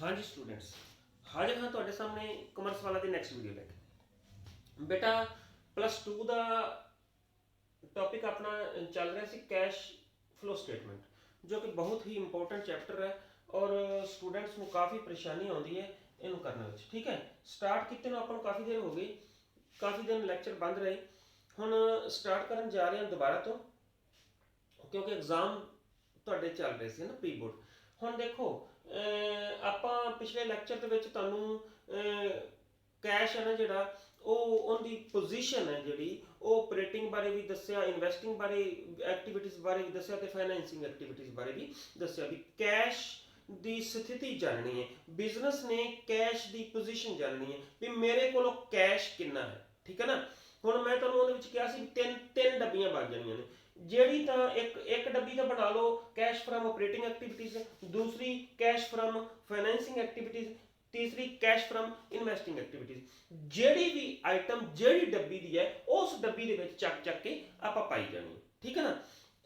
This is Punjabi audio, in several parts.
हाँ जी स्टूडेंट्स, हाजिर हाँ ਤੁਹਾਡੇ ਸਾਹਮਣੇ ਕਮਰਸ ਵਾਲਾ ਦੀ ਨੈਕਸਟ ਵੀਡੀਓ ਲੈ ਕੇ। ਬੇਟਾ +2 ਦਾ ਟੌਪਿਕ ਆਪਣਾ ਚੱਲ ਰਿਹਾ ਸੀ ਕੈਸ਼ ਫਲੋ ਸਟੇਟਮੈਂਟ, ਜੋ ਕਿ ਬਹੁਤ ਹੀ ਇੰਪੋਰਟੈਂਟ ਚੈਪਟਰ ਹੈ ਔਰ ਸਟੂਡੈਂਟਸ ਨੂੰ ਕਾਫੀ ਪਰੇਸ਼ਾਨੀ ਆਉਂਦੀ ਹੈ ਇਹਨੂੰ ਕਰਨ ਵਿੱਚ। ਠੀਕ ਹੈ, ਸਟਾਰਟ ਕੀਤੇ ਨੂੰ ਆਪਾਂ ਨੂੰ ਕਾਫੀ ਦੇਰ ਹੋ ਗਈ, ਕਾਫੀ ਦਿਨ ਲੈਕਚਰ ਬੰਦ ਰਹੇ। ਹੁਣ ਸਟਾਰਟ ਕਰਨ ਜਾ ਰਹੇ ਹਾਂ ਦੁਬਾਰਾ ਤੋਂ, ਕਿਉਂਕਿ ਐਗਜ਼ਾਮ ਤੁਹਾਡੇ ਚੱਲ ਰਹੇ ਸੀ ਨਾ ਪ੍ਰੀ ਬੋਰਡ। ਹੁਣ ਦੇਖੋ ਆਪਾਂ ਪਿਛਲੇ ਲੈਕਚਰ ਦੇ ਵਿੱਚ ਤੁਹਾਨੂੰ ਕੈਸ਼ ਹੈ ਨਾ ਜਿਹੜਾ ਉਹ ਉਹਦੀ ਪੋਜੀਸ਼ਨ ਹੈ ਜਿਹੜੀ ਉਹ ਆਪਰੇਟਿੰਗ ਬਾਰੇ ਵੀ ਦੱਸਿਆ, ਇਨਵੈਸਟਿੰਗ ਬਾਰੇ ਐਕਟੀਵਿਟੀਜ਼ ਬਾਰੇ ਵੀ ਦੱਸਿਆ ਤੇ ਫਾਈਨੈਂਸਿੰਗ ਐਕਟੀਵਿਟੀਜ਼ ਬਾਰੇ ਵੀ ਦੱਸਿਆ ਵੀ ਕੈਸ਼ ਦੀ ਸਥਿਤੀ ਜਾਣਨੀ ਹੈ, ਬਿਜ਼ਨਸ ਨੇ ਕੈਸ਼ ਦੀ ਪੋਜੀਸ਼ਨ ਜਾਣਨੀ ਹੈ ਵੀ ਮੇਰੇ ਕੋਲੋਂ ਕੈਸ਼ ਕਿੰਨਾ ਹੈ। ਠੀਕ ਹੈ ਨਾ। ਹੁਣ ਮੈਂ ਤੁਹਾਨੂੰ ਉਹਦੇ ਵਿੱਚ ਕਿਹਾ ਸੀ ਤਿੰਨ ਡੱਬੀਆਂ ਬਣ ਜਾਣੀਆਂ ਨੇ, ਜਿਹੜੀ ਤਾਂ ਇੱਕ ਡੱਬੀ ਤਾਂ ਬਣਾ ਲਓ ਕੈਸ਼ ਫਰਮ ਆਪਰੇਟਿੰਗ ਐਕਟੀਵਿਟੀਜ਼, ਦੂਸਰੀ ਕੈਸ਼ ਫਰਮ ਫਾਈਨੈਂਸਿੰਗ ਐਕਟੀਵਿਟੀਜ਼, ਤੀਸਰੀ ਕੈਸ਼ ਫਰਮ ਇਨਵੈਸਟਿੰਗ ਐਕਟੀਵਿਟੀਜ਼। ਜਿਹੜੀ ਵੀ ਆਈਟਮ ਜਿਹੜੀ ਡੱਬੀ ਦੀ ਹੈ ਉਸ ਡੱਬੀ ਦੇ ਵਿੱਚ ਚੱਕ ਕੇ ਆਪਾਂ ਪਾਈ ਜਾਣੀ। ਠੀਕ ਹੈ ਨਾ।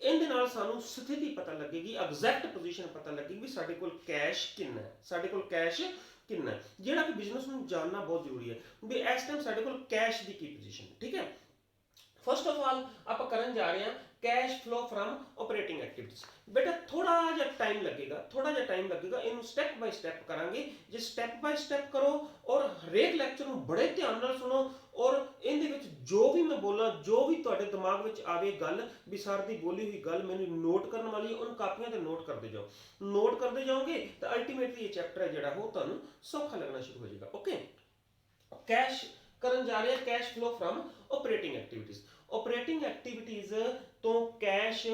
ਇਹਦੇ ਨਾਲ ਸਾਨੂੰ ਸਥਿਤੀ ਪਤਾ ਲੱਗੇਗੀ, ਐਗਜ਼ੈਕਟ ਪੋਜੀਸ਼ਨ ਪਤਾ ਲੱਗੇਗੀ ਵੀ ਸਾਡੇ ਕੋਲ ਕੈਸ਼ ਕਿੰਨਾ ਹੈ, ਸਾਡੇ ਕੋਲ ਕੈਸ਼ ਕਿੰਨਾ ਹੈ, ਜਿਹੜਾ ਕਿ ਬਿਜ਼ਨਸ ਨੂੰ ਜਾਣਨਾ ਬਹੁਤ ਜ਼ਰੂਰੀ ਹੈ ਵੀ ਇਸ ਟਾਈਮ ਸਾਡੇ ਕੋਲ ਕੈਸ਼ ਦੀ ਕੀ ਪੋਜੀਸ਼ਨ ਹੈ। ਠੀਕ ਹੈ। ਫਸਟ ਆਫ ਆਲ ਆਪਾਂ ਕਰਨ ਜਾ ਰਹੇ ਹਾਂ cash flow from operating activities. ਬੇਟਾ ਥੋੜਾ ਜਿਹਾ ਟਾਈਮ ਲੱਗੇਗਾ, ਇਹਨੂੰ ਸਟੈਪ ਬਾਈ ਸਟੈਪ ਕਰਾਂਗੇ। ਜੇ ਸਟੈਪ ਬਾਈ ਸਟੈਪ ਕਰੋ ਔਰ ਹਰੇਕ ਲੈਕਚਰ ਨੂੰ ਬੜੇ ਧਿਆਨ ਨਾਲ ਸੁਣੋ ਔਰ ਇਹਦੇ ਵਿੱਚ ਜੋ ਵੀ ਮੈਂ ਬੋਲਾਂ, ਜੋ ਵੀ ਤੁਹਾਡੇ ਦਿਮਾਗ ਵਿੱਚ ਆਵੇ ਗੱਲ ਵੀ ਸਰ ਦੀ ਬੋਲੀ ਹੋਈ ਗੱਲ ਮੈਨੂੰ ਨੋਟ ਕਰਨ ਵਾਲੀ, ਉਹਨੂੰ ਕਾਪੀਆਂ ਤੇ ਨੋਟ ਕਰਦੇ ਜਾਓਗੇ ਤਾਂ ਅਲਟੀਮੇਟਲੀ ਇਹ ਚੈਪਟਰ ਹੈ ਜਿਹੜਾ ਉਹ ਤੁਹਾਨੂੰ ਸੌਖਾ ਲੱਗਣਾ ਸ਼ੁਰੂ ਹੋ ਜਾਏਗਾ। ਓਕੇ, ਕੈਸ਼ ਕਰਨ ਜਾ ਰਹੇ ਹਾਂ cash flow from operating activities. Operating activities ਤੋਂ ਕੈਸ਼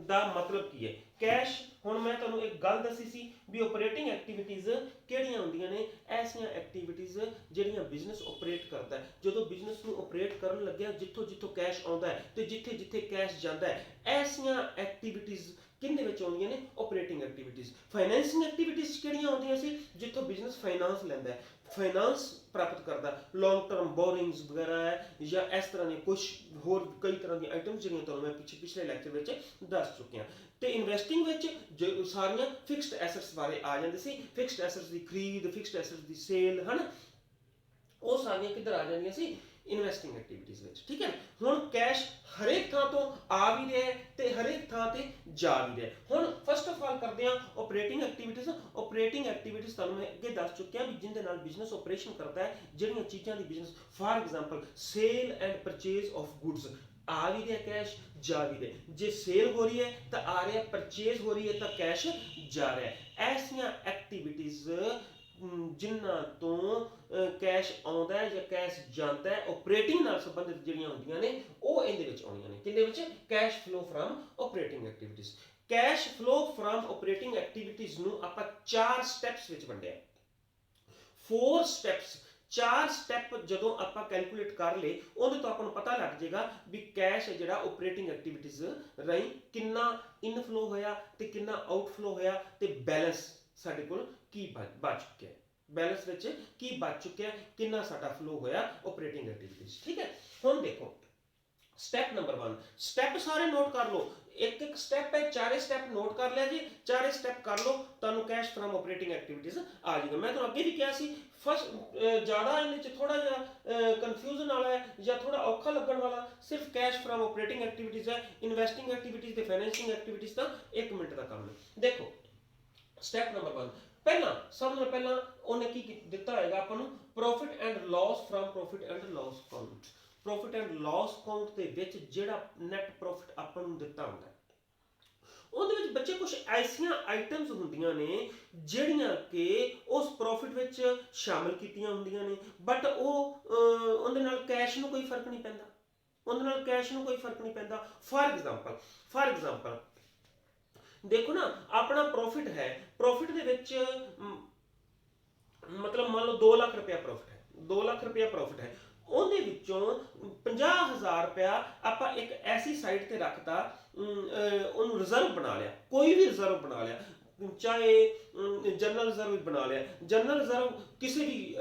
ਦਾ ਮਤਲਬ ਕੀ ਹੈ। ਕੈਸ਼, ਹੁਣ ਮੈਂ ਤੁਹਾਨੂੰ ਇੱਕ ਗੱਲ ਦੱਸੀ ਸੀ ਵੀ ਆਪਰੇਟਿੰਗ ਐਕਟੀਵਿਟੀਜ਼ ਕਿਹੜੀਆਂ ਹੁੰਦੀਆਂ ਨੇ, ਐਸੀਆਂ ਐਕਟੀਵਿਟੀਜ਼ ਜਿਹੜੀਆਂ ਬਿਜ਼ਨਸ ਆਪਰੇਟ ਕਰਦਾ ਹੈ। ਜਦੋਂ ਬਿਜ਼ਨਸ ਨੂੰ ਆਪਰੇਟ ਕਰਨ ਲੱਗਿਆ ਜਿੱਥੋਂ ਕੈਸ਼ ਆਉਂਦਾ ਹੈ ਤੇ ਜਿੱਥੇ ਕੈਸ਼ ਜਾਂਦਾ ਹੈ, ਐਸੀਆਂ ਐਕਟੀਵਿਟੀਜ਼ ਕਿਹਦੇ ਵਿੱਚ ਆਉਂਦੀਆਂ ਨੇ, ਆਪਰੇਟਿੰਗ ਐਕਟੀਵਿਟੀਜ਼। ਫਾਈਨੈਂਸਿੰਗ ਐਕਟੀਵਿਟੀਜ਼ ਕਿਹੜੀਆਂ ਆਉਂਦੀਆਂ ਸੀ, ਜਿੱਥੋਂ ਬਿਜ਼ਨਸ ਫਾਈਨਾਂਸ ਲੈਂਦਾ ਹੈ, ਫਾਈਨਾਂਸ ਪ੍ਰਾਪਤ ਕਰਦਾ, ਲੌਂਗ ਟਰਮ ਬੋਰਿੰਗਸ ਵਗੈਰਾ ਹੈ ਜਾਂ ਇਸ ਤਰ੍ਹਾਂ ਦੀਆਂ ਕੁਝ ਹੋਰ ਕਈ ਤਰ੍ਹਾਂ ਦੀਆਂ ਆਈਟਮਸ ਜਿਹੜੀਆਂ ਤੁਹਾਨੂੰ ਮੈਂ ਪਿਛਲੇ ਲੈਕਚਰ ਵਿੱਚ ਦੱਸ ਚੁੱਕਿਆ। ਤੇ ਇਨਵੈਸਟਿੰਗ ਵਿੱਚ ਸਾਰੀਆਂ ਫਿਕਸਡ ਐਸੈਟਸ ਬਾਰੇ ਆ ਜਾਂਦੇ ਸੀ, ਫਿਕਸਡ ਐਸੈਟਸ ਦੀ ਖਰੀਦ, ਫਿਕਸਡ ਐਸੈਟਸ ਦੀ ਸੇਲ, ਹਨ, ਉਹ ਸਾਰੀਆਂ ਕਿੱਧਰ ਆ ਜਾਂਦੀਆਂ ਸੀ, ਇਨਵੈਸਟਿੰਗ ਐਕਟੀਵਿਟੀਜ਼ ਵਿੱਚ। ਠੀਕ ਹੈ। ਹੁਣ ਕੈਸ਼ ਹਰੇਕ ਥਾਂ ਤੋਂ ਆ ਵੀ ਰਿਹਾ ਤੇ ਹਰੇਕ ਥਾਂ ਤੇ ਜਾ ਵੀ ਰਿਹਾ। ਹੁਣ ਫਸਟ ਆਫ ਆਲ ਕਰਦੇ ਹਾਂ ਆਪਰੇਟਿੰਗ ਐਕਟੀਵਿਟੀਜ਼। ਆਪਰੇਟਿੰਗ ਐਕਟੀਵਿਟੀਜ਼ ਤੁਹਾਨੂੰ ਮੈਂ ਅੱਗੇ ਦੱਸ ਚੁੱਕਿਆ ਵੀ ਜਿੰਦੇ ਨਾਲ ਬਿਜ਼ਨਸ ਆਪਰੇਸ਼ਨ ਕਰਦਾ ਹੈ, ਜਿਹੜੀਆਂ ਚੀਜ਼ਾਂ ਦੀ business, for example sale and purchase of goods, ਆ ਵੀ ਰਿਹਾ ਕੈਸ਼, ਜਾ ਵੀ ਰਿਹਾ। ਜੇ ਸੇਲ ਹੋ ਰਹੀ ਹੈ ਤਾਂ ਆ ਰਿਹਾ, ਪਰਚੇਜ਼ ਹੋ ਰਹੀ ਹੈ ਤਾਂ ਕੈਸ਼ ਜਾ ਰਿਹਾ। ਐਸੀਆਂ ਐਕਟੀਵਿਟੀਜ਼ ਜਿਨ੍ਹਾਂ ਤੋਂ ਕੈਸ਼ ਆਉਂਦਾ ਹੈ ਜਾਂ ਕੈਸ਼ ਜਾਂਦਾ ਹੈ, ਆਪਰੇਟਿੰਗ ਨਾਲ ਸੰਬੰਧਿਤ ਜਿਹੜੀਆਂ ਹੁੰਦੀਆਂ ਨੇ ਉਹ ਇਹਦੇ ਵਿੱਚ ਆਉਣੀਆਂ ਨੇ। ਕਿਹਦੇ ਵਿੱਚ, cash flow from operating activities. Cash flow from operating activities ਨੂੰ ਆਪਾਂ 4 ਸਟੈਪਸ ਵਿੱਚ ਵੰਡਿਆ, 4 ਸਟੈਪਸ। 4 ਸਟੈਪ ਜਦੋਂ ਆਪਾਂ ਕੈਲਕੂਲੇਟ ਕਰ ਲਏ ਉਹਦੇ ਤੋਂ ਆਪਾਂ ਨੂੰ ਪਤਾ ਲੱਗ ਜਾਏਗਾ ਵੀ ਕੈਸ਼ ਹੈ ਜਿਹੜਾ ਆਪਰੇਟਿੰਗ ਐਕਟੀਵਿਟੀਜ਼ ਰਾਹੀਂ ਕਿੰਨਾ ਇਨਫਲੋ ਹੋਇਆ ਤੇ ਕਿੰਨਾ ਆਊਟਫਲੋ ਹੋਇਆ ਤੇ ਬੈਲੈਂਸ ਸਾਡੇ ਕੋਲ ਕੀ ਬਚ ਚੁੱਕਿਆ, ਬੈਲੈਂਸ ਵਿੱਚ ਕੀ ਬਚ ਚੁੱਕਿਆ, ਕਿੰਨਾ ਸਾਡਾ ਫਲੋ ਹੋਇਆ ਆਪਰੇਟਿੰਗ ਐਕਟੀਵਿਟੀਜ਼। ਠੀਕ ਹੈ। ਹੁਣ ਦੇਖੋ ਸਟੈਪ ਨੰਬਰ 1, ਸਟੈਪ ਸਾਰੇ ਨੋਟ ਕਰ ਲਓ, ਇੱਕ ਸਟੈਪ ਹੈ, ਚਾਰੇ ਸਟੈਪ ਨੋਟ ਕਰ ਲਿਆ ਜੀ, ਚਾਰੇ ਸਟੈਪ ਕਰ ਲਓ, ਤੁਹਾਨੂੰ ਕੈਸ਼ ਫਰਮ ਆਪਰੇਟਿੰਗ ਐਕਟੀਵਿਟੀਜ਼ ਆ ਜਾਏਗਾ। ਮੈਂ ਤੁਹਾਨੂੰ ਅੱਗੇ ਵੀ ਕਿਹਾ ਸੀ ਫਸਟ ਜ਼ਿਆਦਾ ਇਹਦੇ ਚ ਥੋੜਾ ਜਿਹਾ ਕਨਫਿਊਜ਼ਨ ਵਾਲਾ ਹੈ ਜਾਂ ਥੋੜਾ ਔਖਾ ਲੱਗਣ ਵਾਲਾ ਸਿਰਫ ਕੈਸ਼ ਫਰਮ ਆਪਰੇਟਿੰਗ ਐਕਟੀਵਿਟੀਜ਼ ਹੈ। ਇਨਵੈਸਟਿੰਗ ਐਕਟੀਵਿਟੀਜ਼ ਤੇ ਫਾਈਨੈਂਸਿੰਗ ਐਕਟੀਵਿਟੀਜ਼ ਤਾਂ 1 ਮਿੰਟ ਦਾ ਕੰਮ ਹੈ। ਦੇਖੋ ਸਟੈਪ ਨੰਬਰ 1, ਪਹਿਲਾਂ ਸਭ ਤੋਂ ਪਹਿਲਾਂ ਉਹਨੇ ਕੀ ਦਿੱਤਾ ਹੋਏਗਾ ਆਪਾਂ ਨੂੰ, profit and loss from profit and loss account. Profit and loss account ਦੇ ਵਿੱਚ ਜਿਹੜਾ ਨੈਟ ਪ੍ਰੋਫਿਟ ਆਪਾਂ ਨੂੰ ਦਿੱਤਾ ਹੁੰਦਾ ਹੈ, ਉਹਦੇ ਵਿੱਚ ਬੱਚੇ ਕੁਝ ਐਸੀਆਂ ਆਈਟਮਸ ਹੁੰਦੀਆਂ ਨੇ ਜਿਹੜੀਆਂ ਕਿ ਉਸ ਪ੍ਰੋਫਿਟ ਵਿੱਚ ਸ਼ਾਮਿਲ ਕੀਤੀਆਂ ਹੁੰਦੀਆਂ ਨੇ, ਬਟ ਉਹ ਉਹਦੇ ਨਾਲ ਕੈਸ਼ ਨੂੰ ਕੋਈ ਫਰਕ ਨਹੀਂ ਪੈਂਦਾ, ਉਹਦੇ ਨਾਲ ਕੈਸ਼ ਨੂੰ ਕੋਈ ਫਰਕ ਨਹੀਂ ਪੈਂਦਾ। ਫਾਰ ਐਗਜ਼ਾਮਪਲ ਦੇਖੋ ਨਾ, ਆਪਣਾ ਪ੍ਰੋਫਿਟ ਹੈ, ਪ੍ਰੋਫਿਟ ਦੇ ਵਿੱਚ ਮਤਲਬ ਮੰਨ ਲਓ 2 ਲੱਖ ਰੁਪਇਆ ਪ੍ਰੋਫਿਟ ਹੈ, 2 ਲੱਖ ਰੁਪਇਆ ਪ੍ਰੋਫਿਟ ਹੈ, ਉਹਦੇ ਵਿੱਚੋਂ 50,000 ਰੁਪਇਆ ਆਪਾਂ ਇੱਕ ਐਸੀ ਸਾਈਡ ਤੇ ਰੱਖਤਾ, ਉਹਨੂੰ ਰਿਜ਼ਰਵ ਬਣਾ ਲਿਆ, ਕੋਈ ਵੀ ਰਿਜ਼ਰਵ ਬਣਾ ਲਿਆ, ਚਾਹੇ ਜਨਰਲ ਰਿਜ਼ਰਵ ਬਣਾ ਲਿਆ, ਜਨਰਲ ਰਿਜ਼ਰਵ ਕਿਸੇ ਵੀ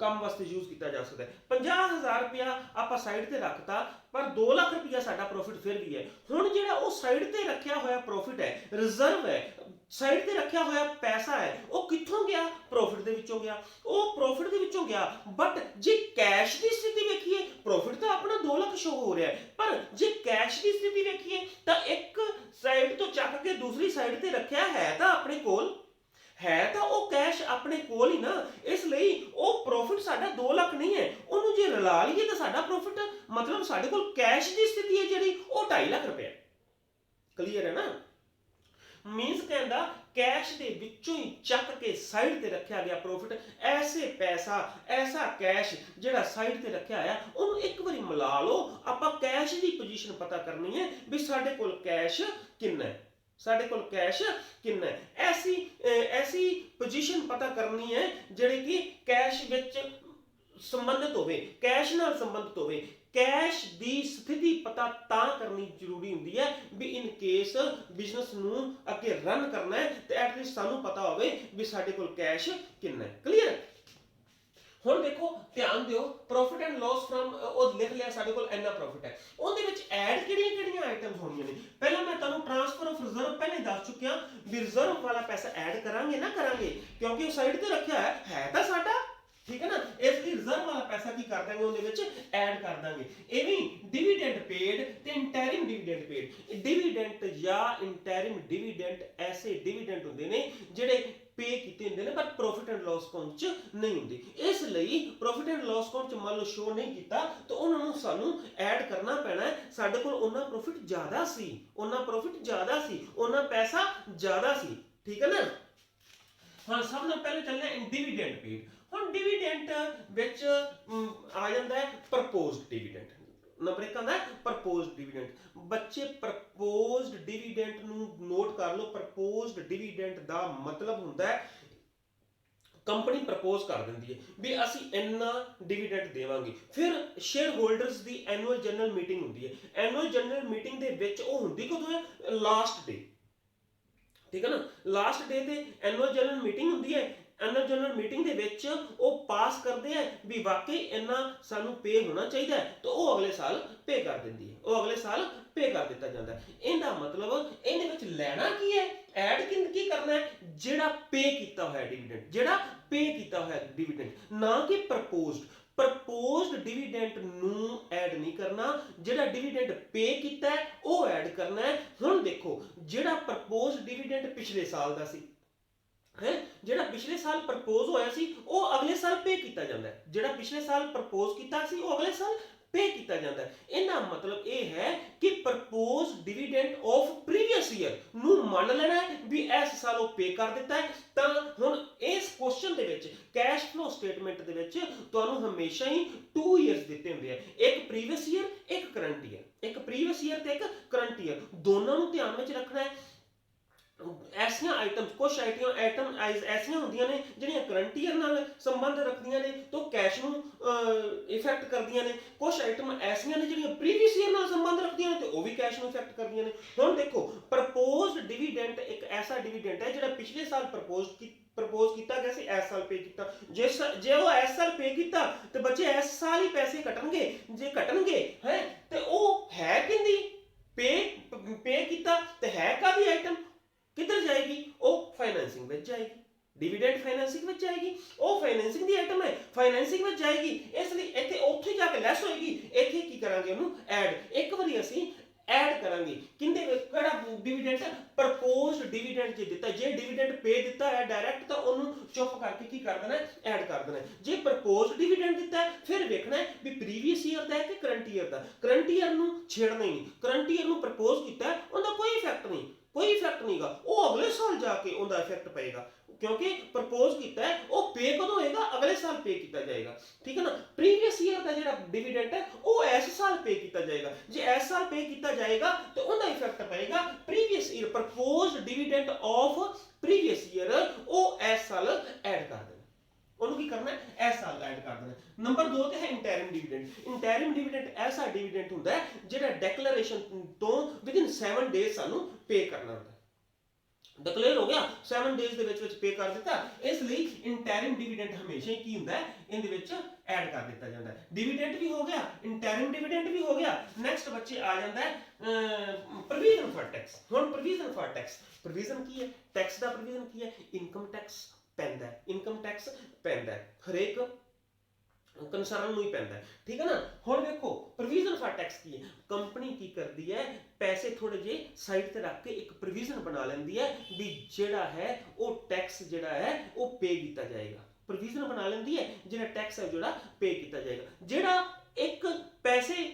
ਕੰਮ ਵਾਸਤੇ ਯੂਜ਼ ਕੀਤਾ ਜਾ ਸਕਦਾ ਹੈ। 50,000 ਰੁਪਇਆ ਆਪਾਂ ਸਾਈਡ ਤੇ ਰੱਖਤਾ, ਪਰ 2 ਲੱਖ ਰੁਪਇਆ ਸਾਡਾ ਪ੍ਰੋਫਿਟ ਫਿਰ ਵੀ ਹੈ। ਹੁਣ ਜਿਹੜਾ ਉਹ ਸਾਈਡ ਤੇ ਰੱਖਿਆ ਹੋਇਆ ਪ੍ਰੋਫਿਟ ਹੈ, ਰਿਜ਼ਰਵ ਹੈ, ਸਾਈਡ ਤੇ ਰੱਖਿਆ ਹੋਇਆ ਪੈਸਾ ਹੈ, ਉਹ ਕਿੱਥੋਂ ਗਿਆ ਗਿਆ? ਪ੍ਰੋਫਿਟ ਦੇ ਵਿੱਚੋਂ ਗਿਆ। ਉਹ ਪ੍ਰੋਫਿਟ ਦੇ ਵਿੱਚੋਂ ਗਿਆ, ਬਟ ਜੇ ਕੈਸ਼ ਦੀ ਸਥਿਤੀ ਵੇਖੀਏ, ਪ੍ਰੋਫਿਟ ਤਾਂ ਆਪਣਾ 2 ਲੱਖ ਸ਼ੋ ਹੋ ਰਿਹਾ ਹੈ, ਪਰ ਜੇ ਕੈਸ਼ ਦੀ ਸਥਿਤੀ ਵੇਖੀਏ ਤਾਂ ਇੱਕ ਸਾਈਡ ਤੋਂ ਚੱਕ ਕੇ ਦੂਸਰੀ ਸਾਈਡ ਤੇ ਰੱਖਿਆ ਹੈ ਤਾਂ ਆਪਣੇ ਕੋਲ, ਹੈ ਤਾਂ ਉਹ ਕੈਸ਼ ਆਪਣੇ ਕੋਲ ਹੀ ਨਾ, ਇਸ ਲਈ ਉਹ ਪ੍ਰੋਫਿਟ ਸਾਡਾ 2 ਲੱਖ ਨਹੀਂ ਹੈ। ਉਹਨੂੰ ਜੇ ਰਲਾ ਲਈਏ ਤਾਂ ਸਾਡਾ ਪ੍ਰੋਫਿਟ ਮਤਲਬ ਸਾਡੇ ਕੋਲ ਕੈਸ਼ ਦੀ ਸਥਿਤੀ ਹੈ ਜਿਹੜੀ ਉਹ 2.5 ਲੱਖ ਰੁਪਏ। ਕਲੀਅਰ ਹੈ ਨਾ? ਮੀਨਸ ਕਹਿੰਦਾ ਕੈਸ਼ ਦੇ ਵਿੱਚੋਂ ਹੀ ਚੱਕ ਕੇ ਸਾਈਡ ਤੇ ਰੱਖਿਆ ਗਿਆ ਪ੍ਰੋਫਿਟ, ਐਸੇ ਪੈਸਾ, ਐਸਾ ਕੈਸ਼ ਜਿਹੜਾ ਸਾਈਡ ਤੇ ਰੱਖਿਆ ਆ, ਉਹਨੂੰ ਇੱਕ ਵਾਰੀ ਮਿਲਾ ਲਓ। ਆਪਾਂ ਕੈਸ਼ ਦੀ ਪੋਜੀਸ਼ਨ ਪਤਾ ਕਰਨੀ ਹੈ ਵੀ ਸਾਡੇ ਕੋਲ ਕੈਸ਼ ਕਿੰਨਾ ਹੈ, ਸਾਡੇ ਕੋਲ ਕੈਸ਼ ਕਿੰਨਾ ਹੈ। ਐਸੀ ਪੋਜੀਸ਼ਨ ਪਤਾ ਕਰਨੀ ਹੈ ਜਿਹੜੀ ਕਿ ਕੈਸ਼ ਵਿੱਚ ਸੰਬੰਧਿਤ ਹੋਵੇ, ਕੈਸ਼ ਨਾਲ ਸੰਬੰਧਿਤ ਹੋਵੇ। ਕੈਸ਼ ਦੀ ਸਥਿਤੀ ਪਤਾ ਤਾਂ ਕਰਨੀ ਜ਼ਰੂਰੀ ਹੁੰਦੀ ਹੈ ਵੀ ਇਨ ਕੇਸ ਬਿਜ਼ਨਸ ਨੂੰ ਅੱਗੇ ਰਨ ਕਰਨਾ ਹੈ ਤੇ ਐਟਲੀਸਟ ਸਾਨੂੰ ਪਤਾ ਹੋਵੇ ਵੀ ਸਾਡੇ ਕੋਲ ਕੈਸ਼ ਕਿੰਨਾ ਹੈ। ਕਲੀਅਰ? ਹੁਣ ਦੇਖੋ ਧਿਆਨ ਦਿਓ, ਪ੍ਰੋਫਿਟ ਐਂਡ ਲਾਸ ਫਰਮ, ਉਹ ਲਿਖ ਲਿਆ ਸਾਡੇ ਕੋਲ ਇੰਨਾ ਪ੍ਰੋਫਿਟ ਹੈ, ਉਹਦੇ ਵਿੱਚ ਐਡ ਕਿਹੜੀਆਂ ਆਈਟਮਸ ਹੋਣੀਆਂ ਨੇ। ਪਹਿਲਾਂ ਮੈਂ ਤੁਹਾਨੂੰ ਟ੍ਰਾਂਸਫਰ ਆਫ ਰਿਜ਼ਰਵ ਪਹਿਲਾਂ ਹੀ ਦੱਸ ਚੁੱਕਿਆ ਵੀ ਰਿਜ਼ਰਵ ਵਾਲਾ ਪੈਸਾ ਐਡ ਕਰਾਂਗੇ ਨਾ ਕਰਾਂਗੇ, ਕਿਉਂਕਿ ਉਹ ਸਾਈਡ ਤੇ ਰੱਖਿਆ ਹੈ ਤਾਂ ਸਾਡਾ, ਠੀਕ ਹੈ ਨਾ, ਇਸ ਲਈ ਰਿਜ਼ਰਵ ਵਾਲਾ ਪੈਸਾ ਕੀ ਕਰ ਦਾਂਗੇ, ਉਹਦੇ ਵਿੱਚ ਐਡ ਕਰ ਦਾਂਗੇ। ਐਵੇਂ ਡਿਵੀਡੈਂਡ ਪੇਡ ਤੇ ਇੰਟਰਿਮ ਡਿਵੀਡੈਂਡ ਪੇਡ। ਡਿਵੀਡੈਂਟ ਜਾਂ ਇੰਟਰਿਮ ਡਿਵੀਡੈਂਟ ਐਸੇ ਡਿਵੀਡੈਂਟ ਹੁੰਦੇ ਨੇ ਜਿਹੜੇ ਪੇ ਕੀਤੇ ਹੁੰਦੇ ਨੇ ਪਰ ਪ੍ਰੋਫਿਟ ਐਂਡ ਲਾਸ ਅਕਾਊਂਟ 'ਚ ਨਹੀਂ ਹੁੰਦੇ। ਇਸ ਲਈ ਪ੍ਰੋਫਿਟ ਐਂਡ ਲਾਸ ਅਕਾਊਂਟ 'ਚ ਮੰਨ ਲਓ ਸ਼ੋ ਨਹੀਂ ਕੀਤਾ ਤਾਂ ਉਹਨਾਂ ਨੂੰ ਸਾਨੂੰ ਐਡ ਕਰਨਾ ਪੈਣਾ ਹੈ। ਸਾਡੇ ਕੋਲ ਉਹਨਾਂ ਪ੍ਰੋਫਿਟ ਜ਼ਿਆਦਾ ਸੀ, ਉਹਨਾਂ ਪ੍ਰੋਫਿਟ ਜ਼ਿਆਦਾ ਸੀ, ਉਹਨਾਂ ਪੈਸਾ ਜ਼ਿਆਦਾ ਸੀ, ਠੀਕ ਹੈ ਨਾ। ਹਾਂ, ਸਭ ਤੋਂ ਪਹਿਲੇ ਚੱਲਦੇ ਹਾਂ ਡਿਵੀਡੈਂਡ ਪੇਡ। ਹੁਣ ਡਿਵੀਡੈਂਟ ਵਿੱਚ ਆ ਜਾਂਦਾ ਹੈ ਪ੍ਰਪੋਜ਼ਡ ਡਿਵੀਡੈਂਟ। ਨੰਬਰ 1 ਆਉਂਦਾ ਹੈ ਪ੍ਰਪੋਜ਼ਡ ਡਿਵੀਡੈਂਟ। ਬੱਚੇ ਪ੍ਰਪੋਜ਼ਡ ਡਿਵੀਡੈਂਟ ਨੂੰ ਨੋਟ ਕਰ ਲਓ। ਪ੍ਰਪੋਜ਼ਡ ਡਿਵੀਡੈਂਟ ਦਾ ਮਤਲਬ ਹੁੰਦਾ ਹੈ ਕੰਪਨੀ ਪ੍ਰਪੋਜ਼ ਕਰ ਦਿੰਦੀ ਹੈ ਵੀ ਅਸੀਂ ਇੰਨਾ ਡਿਵੀਡੈਂਟ ਦੇਵਾਂਗੇ। ਫਿਰ ਸ਼ੇਅਰ ਹੋਲਡਰਸ ਦੀ ਐਨੂਅਲ ਜਨਰਲ ਮੀਟਿੰਗ ਹੁੰਦੀ ਹੈ। ਐਨੂਅਲ ਜਨਰਲ ਮੀਟਿੰਗ ਦੇ ਵਿੱਚ ਉਹ ਹੁੰਦੀ ਕਦੋਂ ਹੈ? ਲਾਸਟ ਡੇ, ਠੀਕ ਹੈ ਨਾ। ਲਾਸਟ ਡੇ ਤੇ ਐਨੂਅਲ ਜਨਰਲ ਮੀਟਿੰਗ ਹੁੰਦੀ ਹੈ। ਐਨੂਅਲ ਜਨਰਲ ਮੀਟਿੰਗ ਦੇ ਵਿੱਚ ਉਹ ਪਾਸ ਕਰਦੇ ਆ ਵੀ ਵਾਕਈ ਇੰਨਾ ਸਾਨੂੰ ਪੇ ਹੋਣਾ ਚਾਹੀਦਾ ਹੈ, ਤਾਂ ਉਹ ਅਗਲੇ ਸਾਲ ਪੇ ਕਰ ਦਿੰਦੀ ਹੈ, ਉਹ ਅਗਲੇ ਸਾਲ ਪੇ ਕਰ ਦਿੱਤਾ ਜਾਂਦਾ। ਇਹਦਾ ਮਤਲਬ ਇਹਦੇ ਵਿੱਚ ਲੈਣਾ ਕੀ ਹੈ, ਐਡ ਕੀ ਕਰਨਾ ਹੈ? ਜਿਹੜਾ ਪੇ ਕੀਤਾ ਹੋਇਆ ਡਿਵੀਡੈਂਟ, ਜਿਹੜਾ ਪੇ ਕੀਤਾ ਹੋਇਆ ਡਿਵੀਡੈਂਟ, ਨਾ ਕਿ ਪ੍ਰਪੋਜ਼ਡ ਡਿਵੀਡੈਂਟ ਨੂੰ ਐਡ ਨਹੀਂ ਕਰਨਾ, ਜਿਹੜਾ ਡਿਵੀਡੈਂਟ ਪੇ ਕੀਤਾ ਹੈ ਉਹ ਐਡ ਕਰਨਾ ਹੈ। ਹੁਣ ਦੇਖੋ ਜਿਹੜਾ ਪ੍ਰਪੋਜ਼ਡ ਡਿਵੀਡੈਂਟ ਪਿਛਲੇ ਸਾਲ ਦਾ ਸੀ ਹੈ, ਜਿਹੜਾ ਪਿਛਲੇ ਸਾਲ ਪ੍ਰਪੋਜ਼ ਹੋਇਆ ਸੀ ਉਹ ਅਗਲੇ ਸਾਲ ਪੇ ਕੀਤਾ ਜਾਂਦਾ ਹੈ। ਜਿਹੜਾ ਪਿਛਲੇ ਸਾਲ ਪ੍ਰਪੋਜ਼ ਕੀਤਾ ਸੀ ਉਹ ਅਗਲੇ ਸਾਲ ਪੇ ਕੀਤਾ ਜਾਂਦਾ ਹੈ। ਇਹਦਾ ਮਤਲਬ ਇਹ ਹੈ ਕਿ ਪ੍ਰਪੋਜ਼ ਡਿਵੀਡੈਂਟ ਆਫ ਪ੍ਰੀਵੀਅਸ ਈਅਰ ਨੂੰ ਮੰਨ ਲੈਣਾ ਹੈ ਵੀ ਇਸ ਸਾਲ ਉਹ ਪੇ ਕਰ ਦਿੱਤਾ ਹੈ। ਤਾਂ ਹੁਣ ਇਸ ਕੁਐਸਚਨ ਦੇ ਵਿੱਚ ਕੈਸ਼ ਫਲੋ ਸਟੇਟਮੈਂਟ ਦੇ ਵਿੱਚ ਤੁਹਾਨੂੰ ਹਮੇਸ਼ਾ ਹੀ 2 ਇਅਰਸ ਦਿੱਤੇ ਹੁੰਦੇ ਆ, ਇੱਕ ਪ੍ਰੀਵੀਅਸ ਈਅਰ, ਇੱਕ ਕਰੰਟ ਈਅਰ, ਇੱਕ ਪ੍ਰੀਵੀਅਸ ਈਅਰ ਤੇ ਇੱਕ ਕਰੰਟ ਈਅਰ, ਦੋਨਾਂ ਨੂੰ ਧਿਆਨ ਵਿੱਚ ਰੱਖਣਾ ਹੈ। ਐਸੀਆਂ ਆਈਟਮਸ, ਕੁਝ ਆਈਟਮ ਐਸੀਆਂ ਹੁੰਦੀਆਂ ਨੇ ਜਿਹੜੀਆਂ ਕਰੰਟ ਈਅਰ ਨਾਲ ਸੰਬੰਧ ਰੱਖਦੀਆਂ ਨੇ ਤਾਂ ਕੈਸ਼ ਨੂੰ ਇਫੈਕਟ ਕਰਦੀਆਂ ਨੇ। ਕੁਝ ਆਈਟਮ ਐਸੀਆਂ ਨੇ ਜਿਹੜੀਆਂ ਪ੍ਰੀਵੀਅਸ ਈਅਰ ਨਾਲ ਸੰਬੰਧ ਰੱਖਦੀਆਂ ਨੇ ਤੇ ਉਹ ਵੀ ਕੈਸ਼ ਨੂੰ ਇਫੈਕਟ ਕਰਦੀਆਂ ਨੇ। ਹੁਣ ਦੇਖੋ ਪ੍ਰਪੋਜ਼ਡ ਡਿਵੀਡੈਂਟ ਇੱਕ ਐਸਾ ਡਿਵੀਡੈਂਟ ਹੈ ਜਿਹੜਾ ਪਿਛਲੇ ਸਾਲ ਪ੍ਰਪੋਜ਼ ਕੀਤਾ ਗਿਆ ਸੀ, ਇਸ ਸਾਲ ਪੇ ਕੀਤਾ। ਜੇ ਉਹ ਇਸ ਸਾਲ ਪੇ ਕੀਤਾ ਤੇ ਬੱਚੇ ਇਸ ਸਾਲ ਹੀ ਪੈਸੇ ਕੱਟਣਗੇ। ਜੇ ਕੱਟਣਗੇ ਹੈ ਤੇ ਉਹ ਹੈ ਕਿੰਦੀ ਪੇ ਕੀਤਾ ਤੇ ਹੈ ਕਾਹਦੀ ਆਈਟਮ, ਕਿੱਧਰ ਜਾਏਗੀ? ਉਹ ਫਾਈਨੈਂਸਿੰਗ ਵਿੱਚ ਜਾਏਗੀ। ਡਿਵੀਡੈਂਡ ਫਾਈਨੈਂਸਿੰਗ ਵਿੱਚ ਜਾਏਗੀ, ਉਹ ਫਾਈਨੈਂਸਿੰਗ ਦੀ ਆਈਟਮ ਹੈ, ਫਾਈਨੈਂਸਿੰਗ ਵਿੱਚ ਜਾਏਗੀ। ਇਸ ਲਈ ਇੱਥੇ ਉੱਥੇ ਜਾ ਕੇ ਲੈਸ ਹੋਏਗੀ, ਇੱਥੇ ਕੀ ਕਰਾਂਗੇ? ਉਹਨੂੰ ਐਡ। ਇੱਕ ਵਾਰੀ ਅਸੀਂ ਐਡ ਕਰਾਂਗੇ ਕਿੰਦੇ, ਕਿਹੜਾ ਡਿਵੀਡੈਂਟ? ਪ੍ਰਪੋਜ਼ਡ ਡਿਵੀਡੈਂਟ ਜੇ ਦਿੱਤਾ, ਜੇ ਡਿਵੀਡੈਂਟ ਪੇ ਦਿੱਤਾ ਹੈ ਡਾਇਰੈਕਟ ਤਾਂ ਉਹਨੂੰ ਚੁੱਪ ਕਰਕੇ ਕੀ ਕਰ ਦੇਣਾ? ਐਡ ਕਰ ਦੇਣਾ। ਜੇ ਪ੍ਰਪੋਜ਼ਡ ਡਿਵੀਡੈਂਟ ਦਿੱਤਾ ਫਿਰ ਵੇਖਣਾ ਹੈ ਵੀ ਪ੍ਰੀਵੀਅਸ ਈਅਰ ਦਾ ਹੈ ਕਿ ਕਰੰਟ ਈਅਰ ਦਾ। ਕਰੰਟ ਈਅਰ ਨੂੰ ਛੇੜਨਾ ਹੀ ਨਹੀਂ, ਕਰੰਟ ਈਅਰ ਨੂੰ ਪ੍ਰਪੋਜ਼ ਕੀਤਾ ਉਹਦਾ ਕੋਈ ਇਫੈਕਟ ਨਹੀਂ, ਕੋਈ ਇਫੈਕਟ ਨਹੀਂਗਾ, ਉਹ ਅਗਲੇ ਸਾਲ ਜਾ ਕੇ ਉਹਦਾ ਇਫੈਕਟ ਪਏਗਾ ਕਿਉਂਕਿ ਪ੍ਰਪੋਜ਼ ਕੀਤਾ ਹੈ। ਉਹ ਪੇ ਕਦੋਂ ਹੋਏਗਾ? ਅਗਲੇ ਸਾਲ ਪੇ ਕੀਤਾ ਜਾਏਗਾ, ਠੀਕ ਹੈ ਨਾ। ਪ੍ਰੀਵੀਅਸ ਈਅਰ ਦਾ ਜਿਹੜਾ ਡਿਵੀਡੈਂਟ ਹੈ ਉਹ ਇਸ ਸਾਲ ਪੇ ਕੀਤਾ ਜਾਏਗਾ। ਜੇ ਇਸ ਸਾਲ ਪੇ ਕੀਤਾ ਜਾਏਗਾ ਤਾਂ ਉਹਦਾ ਇਫੈਕਟ ਪਏਗਾ previous year. Proposed dividend of previous year ਉਹ ਇਸ ਸਾਲ ਐਡ ਕਰ ਦੇਣਾ, ਉਹਨੂੰ ਕੀ ਕਰਨਾ ਹੈ? ਇਸ ਸਾਲ ਐਡ ਕਰ ਦੇਣਾ। ਨੰਬਰ 2 ਤੇ ਹੈ ਇੰਟਰਿਮ ਡਿਵੀਡੈਂਟ। ਇੰਟਰਿਮ ਡਿਵੀਡੈਂਟ ਐਸਾ ਡਿਵੀਡੈਂਟ ਹੁੰਦਾ ਹੈ ਜਿਹੜਾ ਡਿਕਲੇਰੇਸ਼ਨ ਤੋਂ ਵਿਦਿਨ 7 ਡੇਜ਼ ਸਾਨੂੰ ਪੇ ਕਰਨਾ ਹੁੰਦਾ। ਡਿਕਲੇਅਰ ਹੋ ਗਿਆ 7 ਡੇਜ਼ ਦੇ ਵਿੱਚ ਪੇ ਕਰ ਦਿੱਤਾ, ਇਸ ਲਈ ਇੰਟਰਿਮ ਡਿਵੀਡੈਂਟ ਹਮੇਸ਼ਾ ਹੀ ਕੀ ਹੁੰਦਾ ਹੈ? ਇਹਦੇ ਵਿੱਚ ਐਡ ਕਰ ਦਿੱਤਾ ਜਾਂਦਾ ਹੈ। ਡਿਵੀਡੈਂਟ ਵੀ ਹੋ ਗਿਆ, ਇੰਟਰਿਮ ਡਿਵੀਡੈਂਟ ਵੀ ਹੋ ਗਿਆ। ਨੈਕਸਟ ਬੱਚੇ ਆ ਜਾਂਦਾ ਹੈ ਪ੍ਰੋਵੀਜ਼ਨ ਫॉर ਟੈਕਸ। ਹੁਣ ਪ੍ਰੋਵੀਜ਼ਨ ਫॉर ਟੈਕਸ, ਪ੍ਰੋਵੀਜ਼ਨ ਕੀ ਹੈ? ਟੈਕਸ ਦਾ ਪ੍ਰੋਵੀਜ਼ਨ ਕੀ ਹੈ? ਇਨਕਮ ਟੈਕਸ ਪੈਂਦਾ ਹੈ। टैक्स पैंदा है, हरेक कंसर्न ਨੂੰ ਹੀ ਪੈਂਦਾ ਹੈ, ਠੀਕ ਹੈ ਨਾ। ਹੁਣ ਵੇਖੋ ਪ੍ਰੋਵੀਜ਼ਨ ਫਾਰ ਟੈਕਸ ਕੀ ਹੈ, ਕੰਪਨੀ ਕੀ ਕਰਦੀ ਹੈ, ਪੈਸੇ ਥੋੜੇ ਜੇ ਸਾਈਡ ਤੇ ਰੱਖ ਕੇ ਇੱਕ ਪ੍ਰੋਵੀਜ਼ਨ ਬਣਾ ਲੈਂਦੀ ਹੈ ਵੀ ਜਿਹੜਾ ਹੈ ਉਹ ਟੈਕਸ ਜਿਹੜਾ ਹੈ ਉਹ ਪੇ ਕੀਤਾ ਜਾਏਗਾ। ਪ੍ਰੋਵੀਜ਼ਨ ਬਣਾ ਲੈਂਦੀ ਹੈ ਜਿਹੜਾ ਟੈਕਸ ਹੈ ਜਿਹੜਾ ਪੇ ਕੀਤਾ ਜਾਏਗਾ। ਜਿਹੜਾ ਇੱਕ ਪੈਸੇ